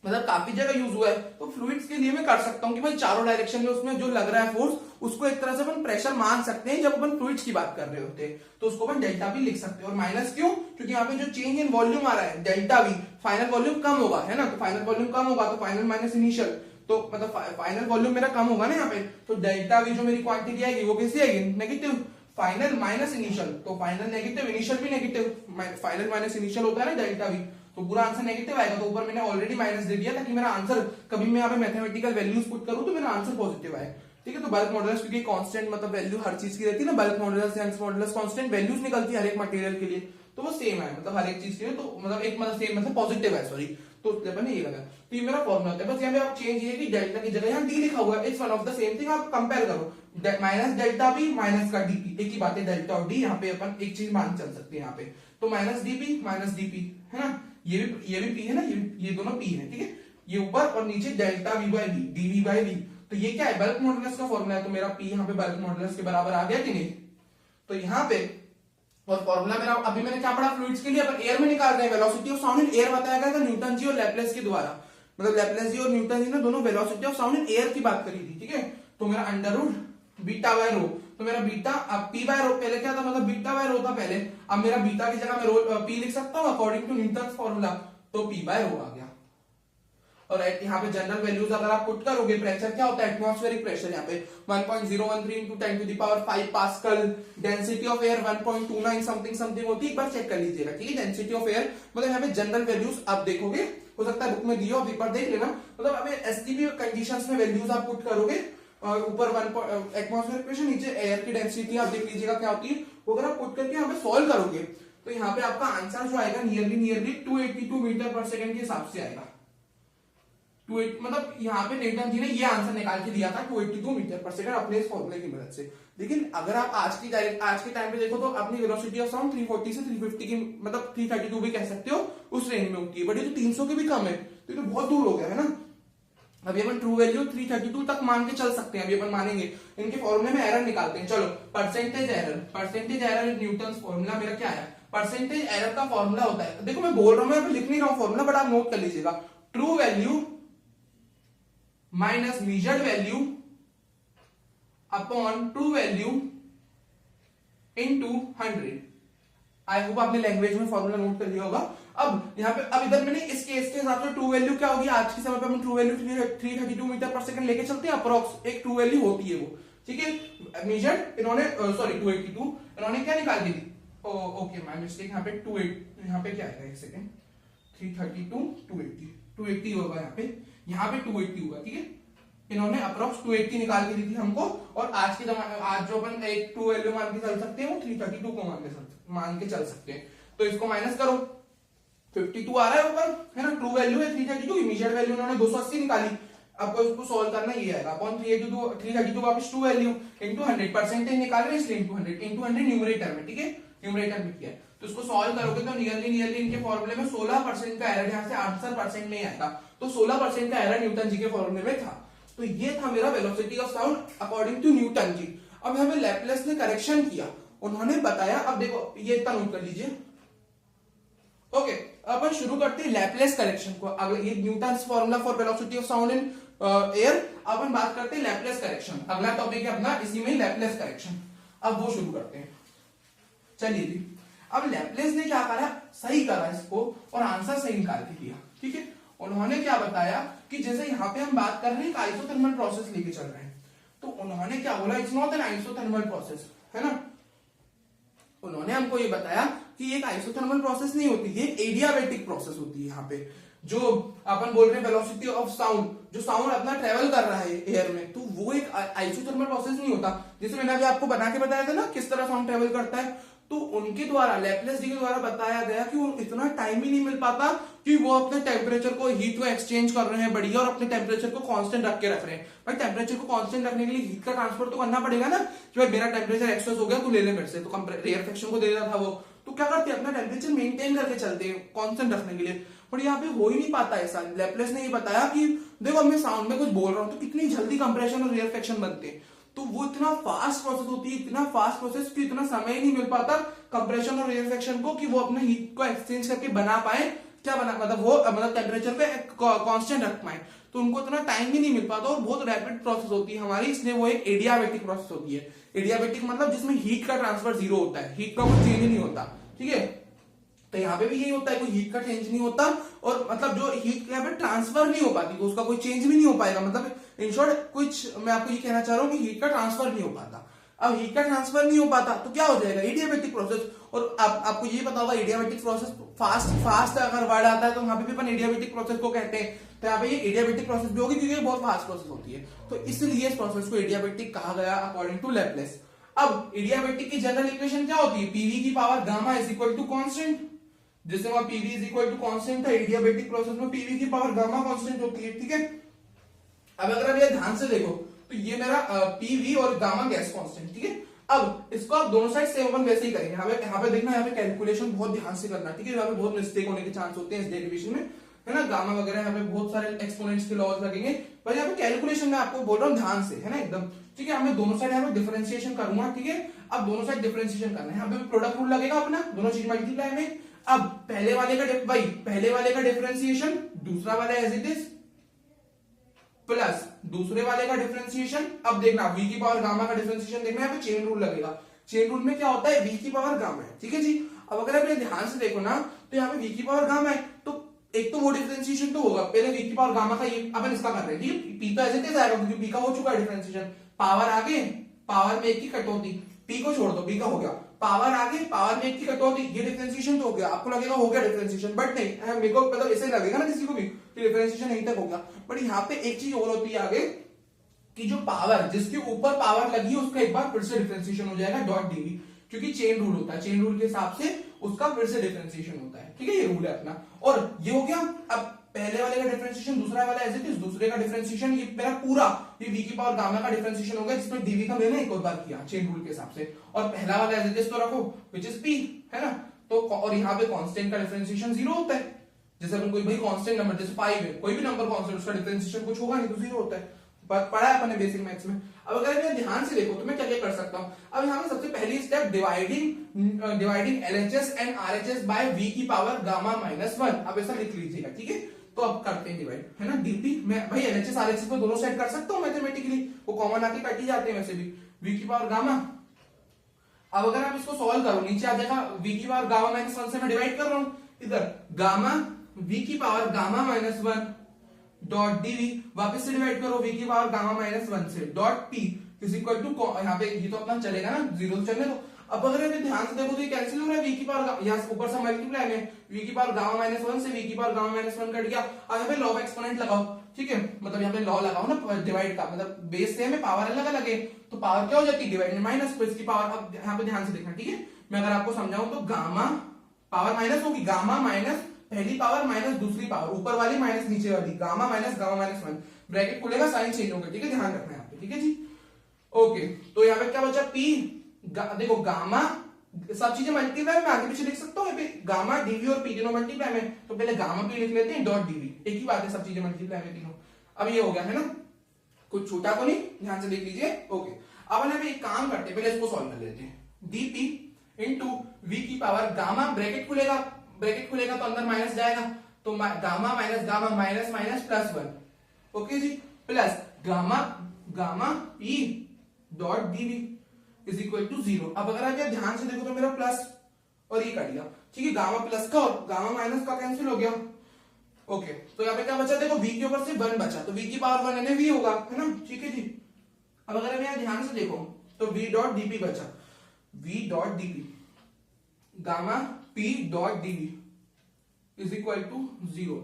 मतलब काफी जगह यूज हुआ है। तो फ्लूइड्स के लिए मैं कर सकता हूँ कि भाई चारों डायरेक्शन में उसमें जो लग रहा है फोर्स, उसको एक तरह से अपन प्रेशर मान सकते हैं जब अपन फ्लूइड्स की बात कर रहे होते हैं। तो उसको अपन डेल्टा भी लिख सकते हैं। और माइनस क्यों, क्योंकि यहाँ पे जो चेंज इन वॉल्यूम आ रहा है डेल्टा वी, फाइनल वॉल्यूम कम होगा, है ना। तो फाइनल वॉल्यूम कम होगा तो फाइनल माइनस इनिशियल, तो मतलब फाइनल वॉल्यूम मेरा कम होगा ना यहाँ पे। तो डेल्टा वी जो मेरी क्वांटिटी आएगी वो कैसी आएगी, नेगेटिव। फाइनल माइनस इनिशियल, तो फाइनल नेगेटिव, इनिशियल भी नेगेटिव, फाइनल माइनस इनिशियल होता है ना डेल्टा वी। तो पूरा आंसर नेगेटिव आएगा। तो ऊपर मैंने ऑलरेडी माइनस दे दिया ताकि मेरा आंसर कभी मैं यहाँ पे मैथमेटिकल वैल्यूज पुट करूं तो मेरा आंसर पॉजिटिव आए। ठीक है, तो बल्क मॉडुलस क्योंकि कांस्टेंट मतलब वैल्यू हर चीज की रहती है ना, bulk modulus Young's modulus constant values निकलती है हर एक मटेरियल के लिए, तो वो सेम है मतलब हर एक चीज के लिए, तो मतलब एक मतलब सेम मतलब पॉजिटिव है, सॉरी, तो मैंने ये लगा। तो ये मेरा फॉर्मूला होता है। बस यहाँ पे आप चेंज ये कि डेल्टा की जगह यहाँ डी लिखा हुआ है, it's one of the same thing, आप कंपेयर करो माइनस डेल्टा बी माइनस का डीपी, एक ही बात है, डेल्टा और डी यहाँ पे अपन एक चीज मान चल सकते हैं यहाँ पे, तो माइनस डीपी है ना, ये भी पी है ना, ये दोनों पी है, ठीक है, ये ऊपर और नीचे delta v by b dv by b, तो ये क्या है बल्क मॉडुलस का फॉर्मूला है, तो मेरा पी यहाँ पे बल्क मॉडुलस के बराबर आ गया कि नहीं। तो यहाँ पे और फॉर्मूला मेरा अभी मैंने क्या पढ़ा फ्लूइड्स के लिए अपन एयर में निकाल रहे हैं, velocity of sound in air बताया गया था न्यूटन जी और लैपलेस के द्वारा, मतलब लैपलेस जी और न्यूटन जी ने दोनों velocity of sound in air की बात करी थी, ठीक है। तो मेरा अंडर रूट बीटा बाय रो, तो मेरा बीटा अब पी बाय रो, पहले क्या था मतलब बीटा बाय रो था पहले, अब मेरा बीटा की जगह मैं रो पी लिख सकता हूँ अकॉर्डिंग टू न्यूटन फॉर्मूला, तो पी बाय रो आ गया। और यहाँ पे जनरल वैल्यूज अगर आप पुट करोगे, प्रेशर क्या होता है एटमॉस्फेरिक प्रेशर यहाँ पे 1.013 into 10 to the power 5 pascal, density of air 1.29 something होती है, एक बार चेक कर लीजिएगा, ठीक है। डेंसिटी ऑफ एयर मतलब यहाँ पे जनरल वैल्यूज आप देखोगे, हो सकता है बुक में दियो, आप एक बार देख लेना, मतलब हमें एसटीपी कंडीशंस में वैल्यूज आप पुट करोगे और ऊपर एटमॉस्फेरिक प्रेशर, नीचे एयर की डेंसिटी आप देख लीजिएगा क्या होती है, वो अगर आप पुट करके यहाँ पे सॉल्व करोगे तो यहाँ पे आपका आंसर जो आएगा नियरली 282 मीटर पर सेकंड के हिसाब से आएगा। मतलब यहाँ पे न्यूटन जी ने ये आंसर निकाल के दिया था 282 मीटर पर सेकंड अपने इस फॉर्मूले की मदद से। लेकिन अगर आप आज के टाइम पे देखो तो अपनी वेलोसिटी ऑफ साउंड 340 से 350 की मतलब 332 भी कह सकते हो उस रेंज में होती है, बट ये तो 300 के भी कम है, तो ये तो बहुत दूर हो गया है ना। अभी अपन ट्रू वैल्यू 332 तक मान के चल सकते हैं, अभी अपन मानेंगे, इनके फॉर्मूले में एरर निकालते हैं। चलो परसेंटेज एरर न्यूटन फॉर्मूला मेरा क्या है, परसेंटेज एरर का फॉर्मूला होता है, देखो मैं बोल रहा हूँ लिख नहीं रहा हूँ फॉर्मूला, बट आप नोट कर लीजिएगा, true value minus measured value upon true value into 100। I hope आपने लैंग्वेज में फॉर्मूला नोट कर लिया होगा। अब यहाँ पे अब इधर मैंने इस केस के हिसाब से ट्रू वैल्यू क्या होगी, आज के समय पे हम ट्रू वैल्यू 332 मीटर पर सेकंड लेके चलते हैं, अप्रोक्स एक ट्रू वैल्यू होती है वो, ठीक है। मेजर्ड इन्होंने सॉरी 282 इन्होंने क्या निकाल दी थी, ओके माय मिस्टेक, यहाँ पे 28 यहाँ पे क्या आएगा एक सेकंड 332 280 होगा यहाँ पे 280 होगा, ठीक है। इन्होंने अप्रोक्स 280 निकाल के दी थी हमको, और आज के जमाने आज जो अपन एक ट्रू वैल्यू मान के चल सकते हैं वो 332 को मान के चल सकते हैं। तो इसको माइनस करो, 52 आ रहा है ऊपर, है ना, ट्रू वैल्यू है 332, इमीडिएट वैल्यू उन्होंने 280 निकाली, आपको इसको सॉल्व करना ये आएगा अपॉन 332 वापस ट्रू वैल्यू इनटू 100, परसेंटेज निकाल रहे हैं इसलिए इनटू 100 न्यूमरेटर में, ठीक है, न्यूमरेटर में किया। तो इसको सॉल्व करोगे तो नियरली इनके फॉर्मूले में 16% का एरर, यहाँ से आंसर परसेंट नहीं आएगा, तो 16% का एरर न्यूटन जी के फॉर्मूले में था। तो ये था मेरा velocity of sound according to Newton ji. अब हमें लैपलेस ने करेक्शन किया, उन्होंने बताया, अब देखो ये इतना नोट कर लीजिए, ओके। अपन शुरू करते हैं लैपलेस करेक्शन को, अगला ये Newton formula for velocity of sound in air, अपन बात करते हैं लैपलेस करेक्शन, अगला टॉपिक है अपना इसी में लैपलेस करेक्शन, अब वो शुरू करते हैं। चलिए जी, अब लैपलेस ने क्या करा, सही करा इसको और आंसर सही निकाल के दिया, ठीक है। उन्होंने क्या बताया कि जैसे यहाँ पे हम बात कर रहे हैं एक आइसोथर्मल प्रोसेस लेके चल रहे हैं, तो उन्होंने क्या बोला, it's not an isothermal process, है ना। उन्होंने हमको ये बताया कि एक आइसोथर्मल प्रोसेस नहीं होती, ये एडियाबैटिक प्रोसेस होती है। यहाँ पे जो अपन बोल रहे हैं वेलोसिटी ऑफ साउंड, जो साउंड अपना ट्रेवल कर रहा है एयर में, तो वो एक आइसोथर्मल प्रोसेस नहीं होता। जैसे मैंने अभी आपको बना के बताया था ना किस तरह साउंड ट्रेवल करता है, तो उनके द्वारा लैपलेस जी के द्वारा बताया गया कि वो इतना टाइम ही नहीं मिल पाता कि वो अपने टेम्परेचर को हीट को एक्सचेंज कर रहे हैं बढ़िया, और अपने टेम्परेचर को कांस्टेंट रख के रख रहे हैं। भाई टेम्परेचर को कांस्टेंट रखने के लिए हीट का ट्रांसफर तो करना पड़ेगा ना, कि भाई मेरा टेम्परेचर एक्सेस हो गया तू ले ले मेरे से, तो रेयरफेक्शन को दे रहा था वो, तो क्या करते हैं अपना टेम्परेचर मेंटेन करके चलते हैं कांस्टेंट रखने के लिए, पर यहाँ पे हो ही नहीं पाता ऐसा। लैपलेस ने ये बताया कि देखो मैं साउंड में कुछ बोल रहा हूँ तो कितनी जल्दी कंप्रेशन और रेयरफेक्शन बनते हैं, तो वो इतना फास्ट प्रोसेस होती है, इतना फास्ट प्रोसेस कि इतना समय ही नहीं मिल पाता कंप्रेशन और रेयरफेक्शन को कि वो अपने हीट को एक्सचेंज करके बना पाए, क्या बना मतलब वो मतलब टेम्परेचर पे कांस्टेंट रख पाए, तो उनको इतना टाइम ही नहीं मिल पाता, और बहुत रैपिड प्रोसेस होती है हमारी, इसलिए वो एक एडियाबैटिक प्रोसेस होती है। एडियाबैटिक मतलब जिसमें हीट का ट्रांसफर जीरो होता है, हीट का कुछ चेंज नहीं होता, ठीक है। तो यहाँ पे भी यही होता है, कोई हीट का चेंज नहीं होता, और मतलब जो हीट यहाँ पे ट्रांसफर नहीं हो पाती तो उसका कोई चेंज भी नहीं हो पाएगा, मतलब इन शॉर्ट कुछ मैं आपको ये कहना चाह रहा हूँ कि हीट का ट्रांसफर नहीं हो पाता। अब हीट का ट्रांसफर नहीं हो पाता तो क्या हो जाएगा, एडियाबैटिक प्रोसेस। और आपको ये पता होगा एडियाबैटिक प्रोसेस, फास्ट अगर वर्ड आता है तो वहां पे भी अपन एडियाबैटिक प्रोसेस को कहते हैं, तो यहाँ पे ये एडियाबैटिक प्रोसेस भी होगी क्योंकि ये बहुत फास्ट प्रोसेस होती है, तो इसलिए इस प्रोसेस को एडियाबैटिक कहा गया अकॉर्डिंग टू लैपलेस। अब एडियाबैटिक की जनरल इक्वेशन क्या होती है, पीवी की power gamma is equal to constant, जैसे वहां pv is equal to constant था, एडियाबैटिक प्रोसेस में पीवी की पावर गामा कांस्टेंट होती है, ठीक है। अब अगर आप ये ध्यान से देखो तो ये मेरा पीवी और गामा गैस कांस्टेंट, ठीक है। अब इसको आप दोनों साइड सेम अपन वैसे ही करेंगे, यहाँ पे देखना, यहाँ पे कैलकुलेशन बहुत ध्यान से करना, ठीक है। यहाँ पे बहुत मिस्टेक होने के चांस होते हैं इस डेरिवेशन में, है ना, गामा वगैरह यहाँ पे बहुत सारे एक्सपोनेंट्स के लॉज लगेंगे, पर यहाँ पे कैलकुलेशन में आपको बोल रहा हूँ ध्यान से, है ना, एकदम, ठीक है। हमें दोनों साइड यहाँ पे डिफरेंशिएशन करूंगा, ठीक है। अब दोनों साइड डिफरेंशिएशन करना है, यहाँ पे प्रोडक्ट रूल लगेगा अपना, दोनों चीज मल्टीप्लाई में। अब पहले वाले का डिफरेंशिएशन, दूसरा वाला एज इट इज, प्लस दूसरे वाले का डिफरेंशिएशन। अब देखना v की पावर गामा का डिफरेंशिएशन देखना, यहाँ पे चेन रूल लगेगा। चेन रूल में क्या होता है, v की पावर गामा है, ठीक है जी। अब अगर आप ध्यान से देखो ना तो यहाँ पे v की पावर गामा है, तो एक तो वो डिफरेंशिएशन तो होगा, पहले v की पावर गामा का ये अपन इसका कर रहे हैं, ठीक है। p तो ऐसे कैसे आएगा क्योंकि p का हो चुका है डिफरेंशिएशन, पावर आगे, पावर में एक की कटौती, p को छोड़ दो, b का हो गया, पावर आगे, पावर में एक की कटौती, ये डिफरेंशिएशन तो हो गया। आपको लगेगा हो गया डिफरेंशिएशन, बट नहीं, मेरे को मतलब ऐसे ही लगेगा ना किसी को भी कि डिफरेंशिएशन यहीं तक हो गया, बट यहाँ पे एक चीज और होती है आगे कि जो पावर, जिसके ऊपर पावर लगी है उसका एक बार फिर से डिफरेंशिएशन हो जाएगा डॉट डीवी, क्योंकि चेन रूल होता है, चेन रूल के हिसाब से उसका फिर से डिफरेंशिएशन होता है, ठीक है, ये रूल है अपना। और ये हो गया, अब पहले वाले का डिफरेंशिएशन, दूसरा वाला एज इट इज, दूसरे का डिफरेंशिएशन, ये मेरा पूरा ये v की पावर गामा का डिफरेंशिएशन हो गया, जिसमें dv का मैंने एक और बार किया चेन रूल के हिसाब से, और पहला वाला एज इट इज तो रखो व्हिच इज p, है ना। तो और यहाँ पे कांस्टेंट का डिफरेंशिएशन 0 होता है, जैसे अपन कोई भाई कांस्टेंट नंबर जैसे 5 है, कोई भी नंबर कांस्टेंट, उसका डिफरेंशिएशन कुछ होगा नहीं तो 0 होता है, पढ़ा है अपने बेसिक मैथ्स में। अब अगर मैं ध्यान से देखो तो मैं क्या क्या कर सकता हूँ, अब यहाँ पे सबसे पहली step dividing LHS and RHS by v की पावर गामा -1, अब ऐसा लिख लीजिएगा, ठीक है। तो अब करते हैं डिवाइड, है ना, डीपी मैं भाई LHS RHS को दोनों साइड कर सकता हूँ मैथमेटिकली, वो कॉमन आके कट ही जाते हैं वैसे भी, v की पावर गामा। अब अगर आप इसको सॉल्व करो, नीचे आ जाएगा v की पावर गामा -1 से मैं डिवाइड कर रहा हूँ, इधर गामा v की पावर गामा -1 डॉट डीवी, वापस से डिवाइड करो v की पावर गामा -1 से dot p is equal to, यहाँ पे ये तो अपना चलेगा ना, जीरो चलने दो। अब अगर ये ध्यान से देखो तो ये कैंसिल हो रहा है, v की पावर यहाँ ऊपर से मल्टीप्लाई में v की पावर गामा -1 से v की पावर गामा -1 कट गया। अब यहाँ पे लॉ ऑफ एक्सपोनेंट लगाओ, ठीक है, मतलब यहाँ पे लॉ लगाओ ना डिवाइड का, मतलब बेस सेम है, पावर अलग अलग है, तो पावर क्या हो जाती है, डिवाइड में माइनस, तो इसकी पावर, अब यहाँ पे ध्यान से देखना, ठीक है। मैं अगर आपको समझाऊं तो गामा पावर माइनस होगी, गामा माइनस पहली पावर माइनस दूसरी पावर, ऊपर वाली माइनस नीचे वाली, गामा -1, ब्रैकेट खुलेगा, साइन चेंज होगा, ठीक है, ध्यान रखना है यहाँ पे, ठीक है जी। ओके, तो यहाँ पे क्या बचा, p, देखो गामा सब चीजें मल्टीप्लाई में आगे पीछे लिख सकता हूँ, गामा डीवी और p तीनों मल्टीप्लाई में, तो पहले गामा p लिख लेते हैं डॉट डीवी, एक ही बात है, सब चीजें मल्टीप्लाई में तीनों। अब ये हो गया, है ना, कुछ छूटा तो नहीं, ध्यान से देख लीजिए। ओके, अब हम एक काम करते हैं, पहले इसको सॉल्व कर लेते हैं, dp इंटू v की पावर गामा, ब्रैकेट खुलेगा तो अंदर माइनस जाएगा, तो गामा माइनस +1, ओके जी, plus gamma p dot dv is equal to 0। अब अगर आप ध्यान से देखो तो मेरा प्लस और ये कट गया, ठीक है, गामा प्लस का और गामा माइनस का कैंसिल हो गया। ओके, तो यहाँ पे क्या बचा, देखो v के ऊपर से 1 बचा, तो v की पावर 1 यानी v होगा, है ना, ठीक है जी। अब अगर आप ध्यान से देखो तो v डॉट डीपी बचा, v dot dp gamma p dot dv is equal to 0।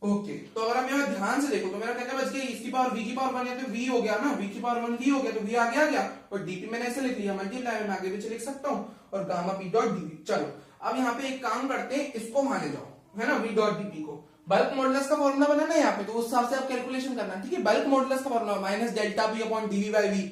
Okay, तो अगर आप यहाँ ध्यान से देखो तो मेरा क्या बच गया, इसकी पावर v की पावर 1 है तो v हो गया ना, v की पावर 1 v हो गया, तो v आगे आ गया, और dp मैंने ऐसे लिख लिया, मल्टीप्लाई में आगे पीछे लिख सकता हूँ, और गामा p डॉट dv। चलो अब यहाँ पे एक काम करते हैं, इसको वहां ले जाओ, है ना, v डॉट dp को, बल्क मॉडुलस का फॉर्मूला बनाना है यहाँ पे, तो उस हिसाब से आप कैलकुलेशन करना, ठीक है। बल्क मॉडुलस का formula minus delta p upon dv by v,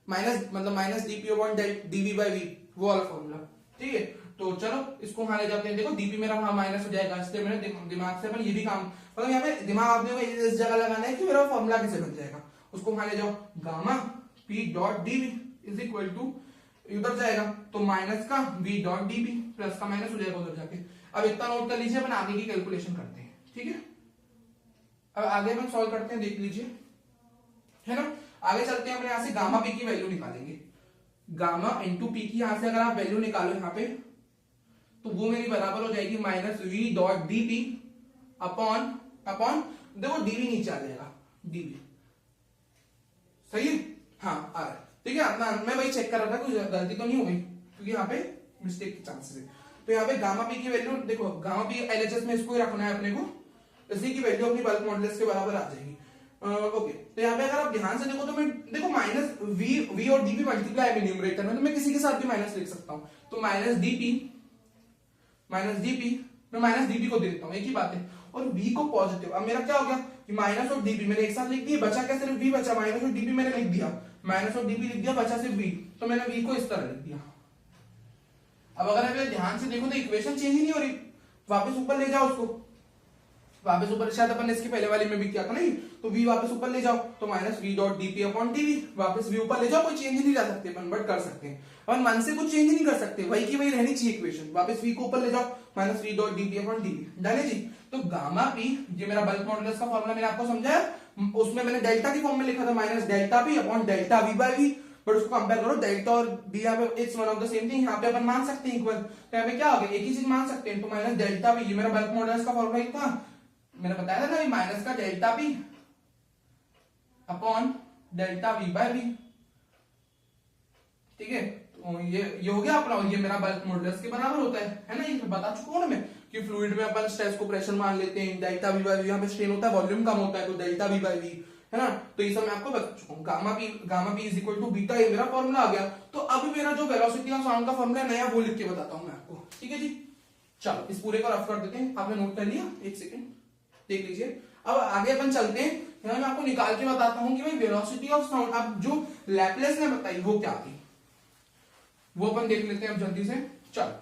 minus dp upon dv by v, वो वाला फॉर्मूला, ठीक है। तो चलो इसको वहां ले जाते हैं, देखो dp मेरा वहां माइनस हो जाएगा, इसलिए मैंने दिमाग से अपन ये भी काम, मतलब यहाँ पे दिमाग आपने इस जगह लगाना है कि मेरा फॉर्मूला कैसे बन जाएगा, उसको वहां ले जाओ, gamma p dot dv is equal to, उधर जाएगा तो माइनस का v डॉट dp, प्लस का माइनस हो जाएगा उधर जाके। अब इतना नोट कर लीजिए, अपन आगे की कैलकुलेशन करते हैं, ठीक है। अब आगे हम सॉल्व करते हैं, देख लीजिए, है ना। आगे चलते हैं, अपने यहाँ से गामा p की वैल्यू निकालेंगे, गामा इंटू p की यहाँ से अगर आप वैल्यू निकालो यहाँ पे, तो वो मेरी बराबर हो जाएगी minus v dot dp upon देखो dv नीचे आ जाएगा, dv सही है, हाँ आ रहा है, ठीक है, मैं वही चेक कर रहा था कुछ गलती तो नहीं हो गई, क्योंकि यहाँ पे मिस्टेक के चांसेस है। तो यहाँ पे गामा पी की वैल्यू देखो, गामा पी एलएचएस में इसको ही रखना है अपने को, इसी की वैल्यू अपनी बल्क मॉडुलस के बराबर आ जाएगी। ओके, तो यहाँ पे अगर आप ध्यान से देखो तो मैं देखो माइनस वी और डीपी मल्टीप्लाई है न्यूमरेटर में, तो मैं किसी के साथ भी माइनस लिख सकता हूँ। तो माइनस डीपी मैं माइनस डीपी को दे देता हूँ, एक ही बात है। और v को पॉजिटिव, अब मेरा क्या हो गया कि माइनस और डीपी मैंने एक साथ लिख दिया, बचा क्या सिर्फ v बचा, माइनस और डीपी मैंने लिख दिया, माइनस और डीपी लिख दिया, बचा सिर्फ v, तो मैंने v को इस तरह लिख दिया। अब अगर आप ध्यान से देखो तो इक्वेशन चेंज ही नहीं हो रही, वापस ऊपर ले जाओ उसको, वापस ऊपर, शायद अपन ने इसकी पहले वाली में भी किया था नहीं, तो v वापस ऊपर ले जाओ, तो minus v dot dp upon dv, वापस v ऊपर ले जाओ, कोई चेंज नहीं ला सकते अपन, बट कर सकते हैं और मन से कुछ चेंज नहीं कर सकते, वही की वही रहनी चाहिए इक्वेशन, वापस v को ऊपर ले जाओ, minus v dot dp upon dv, done है जी। तो गामा p, ये मेरा बल्क मॉडुलस का फॉर्मूला मैंने आपको समझाया, उसमें मैंने डेल्टा की फॉर्म में लिखा था minus delta p upon delta v by v, but उसको कंपेयर करो डेल्टा और b, यहाँ पे it's one of the same thing, यहाँ पे अपन मान सकते हैं इक्वल, तो यहाँ पे क्या हो गया, एक ही चीज मान सकते हैं, तो माइनस डेल्टा p, ये मेरा बल्क मॉडुलस का फॉर्मूला ही था, मैंने बताया था ना, माइनस का delta p upon delta v by v, ठीक है। तो ये हो गया अपना, ये मेरा बल्क मॉडुलस के बराबर होता है ना, ये बता चुका हूं ना मैं कि फ्लूइड में अपन स्ट्रेस को प्रेशर मान लेते हैं, डेल्टा v बाय v, यहाँ पे स्ट्रेन होता है, वॉल्यूम कम होता है, तो डेल्टा v बाय v, है ना। तो ये सब मैं आपको बता चुका हूँ, gamma p is equal to beta, ये मेरा फॉर्मूला आ गया। तो अब मेरा जो वेलोसिटी ऑफ साउंड का फॉर्मूला नया वो लिख के बताता हूँ मैं आपको, ठीक है जी। चलो इस पूरे को रफ कर देते हैं, आपने नोट कर लिया, एक सेकेंड देख लीजिए। अब आगे अपन चलते हैं, यहाँ मैं आपको निकाल के बताता हूँ कि भाई वेलोसिटी ऑफ साउंड, अब जो लैपलेस ने बताई वो क्या थी, वो अपन देख लेते हैं अब जल्दी से। चल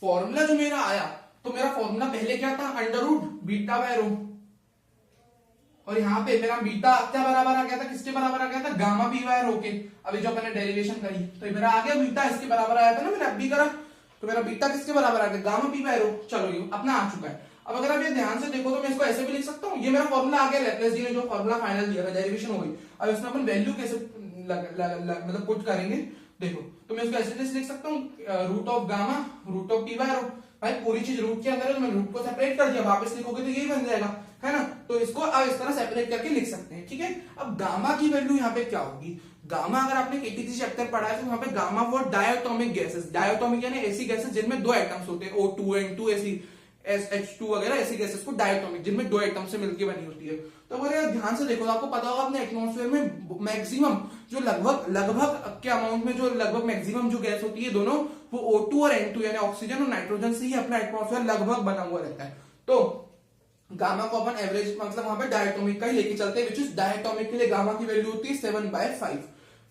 फॉर्मूला जो मेरा आया, तो मेरा फॉर्मूला पहले क्या था, under root beta by rho, और यहाँ पे मेरा बीटा क्या बराबर आ गया था, किसके बराबर आ गया था, गामा पी बाय रो के। अभी जो मैंने डेरिवेशन करी तो मेरा आ गया बीटा इसके बराबर आया था ना, मैंने अब भी करा, तो मेरा बीटा किसके बराबर आ गया, गामा पी बाय रो। चलो ये अपना आ चुका है। अब अगर आप ये ध्यान से देखो तो मैं इसको ऐसे भी लिख सकता हूँ, ये मेरा फॉर्मूला आ गया, लैपलेस जी ने जो फॉर्मूला फाइनल दिया था, डेरिवेशन हो गई। अब इसमें अपन वैल्यू कैसे मतलब पुट करेंगे, देखो तो मैं इसको ऐसे लिख सकता हूँ, root of gamma root of P by rho, भाई पूरी चीज रूट के अंदर है तो मैं रूट को सेपरेट कर दिया, वापस लिखोगे तो यही बन जाएगा, है ना। तो इसको अब इस तरह सेपरेट करके लिख सकते हैं, ठीक है। अब गामा की वैल्यू यहाँ पे क्या होगी, गामा अगर आपने केटीसी चैप्टर पढ़ा है तो वहां पे gamma for diatomic gases, diatomic यानी ऐसी गैसेस जिनमें दो एटम्स होते हैं, O2 N2 ऐसी SH2 वगैरह ऐसी गैसेस को डायटोमिक, जिनमें दो एटम से मिलकर बनी होती है। तो अगर ध्यान से देखो तो आपको पता होगा अपने एटमॉस्फेयर में मैक्सिमम जो लगभग के अमाउंट में जो लगभग मैक्सिमम जो गैस होती है दोनों, वो O2 और N2 यानी ऑक्सीजन और नाइट्रोजन से ही अपना एटमॉस्फेयर लगभग बना हुआ रहता है। तो गामा को अपन एवरेज मतलब वहां पे डायटोमिक का ही लेके चलते हैं, विच इज डायटोमिक के लिए गामा की वैल्यू होती है 7/5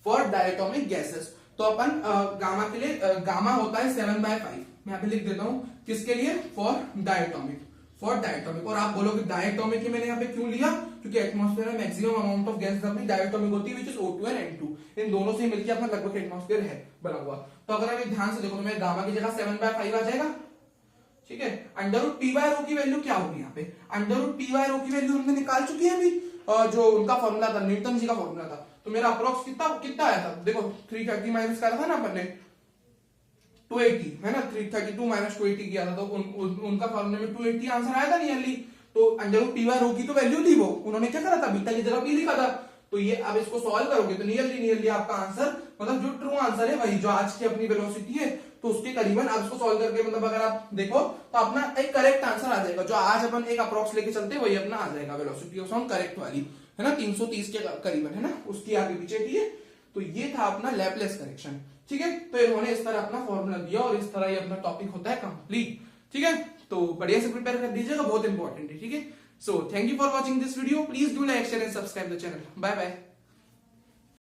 फॉर डायटोमिक गैसेस। तो अपन गामा के लिए गामा होता है 7/5, मैं यहाँ पे लिख देता हूँ किसके लिए, फॉर डायटोमिक, और आप बोलोगे डायटोमिक ही मैंने यहाँ पे क्यों लिया, क्योंकि एटमॉस्फेयर में मैक्सिमम अमाउंट ऑफ गैस अपनी डायटोमिक होती है, विच इज O2 और N2, इन दोनों से मिलकर अपना लगभग एटमॉस्फेयर है बना हुआ। तो अगर आप ध्यान से देखो तो मेरे गामा की जगह 7/5 आ जाएगा, ठीक है। अंडर रूट पी बाय रो की वैल्यू क्या होगी, यहाँ पे अंडर रूट पी बाय रो की वैल्यू हमने निकाल चुकी है अभी, जो उनका फॉर्मूला था, न्यूटन जी का फॉर्मूला था। तो मेरा अप्रोक्स कितना आया था, देखो 330 माइनस करा था ना अपन ने 280, है ना, 332 माइनस 280 किया था, तो उनका फॉर्मूले में 280 आंसर आया था नियरली। तो अंडर रूट पी बाय रो की तो वैल्यू ली वो, उन्होंने क्या करा था, बीटा की जगह पी लिखा था। तो ये अब इसको सॉल्व करोगे तो नियरली आपका आंसर, मतलब जो ट्रू आंसर है वही जो आज की अपनी वेलोसिटी है, तो उसके करीबन आप इसको सॉल्व करके मतलब अगर आप देखो तो अपना एक करेक्ट आंसर आ जाएगा, जो आज अपन एक अप्रोक्स लेके चलते हैं वही अपना आ जाएगा वेलोसिटी ऑफ साउंड करेक्ट वाली, है ना, 330 के करीबन, है ना, उसकी आगे पीछे की है। तो ये था अपना लैपलेस करेक्शन, ठीक है। तो इन्होंने इस तरह अपना फॉर्मूला दिया और इस तरह ये अपना टॉपिक होता है कंप्लीट, ठीक है। तो बढ़िया से प्रिपेयर कर दीजिएगा, बहुत इंपॉर्टेंट है, ठीक है। So thank you for watching this video, please do like share and subscribe the channel, bye bye.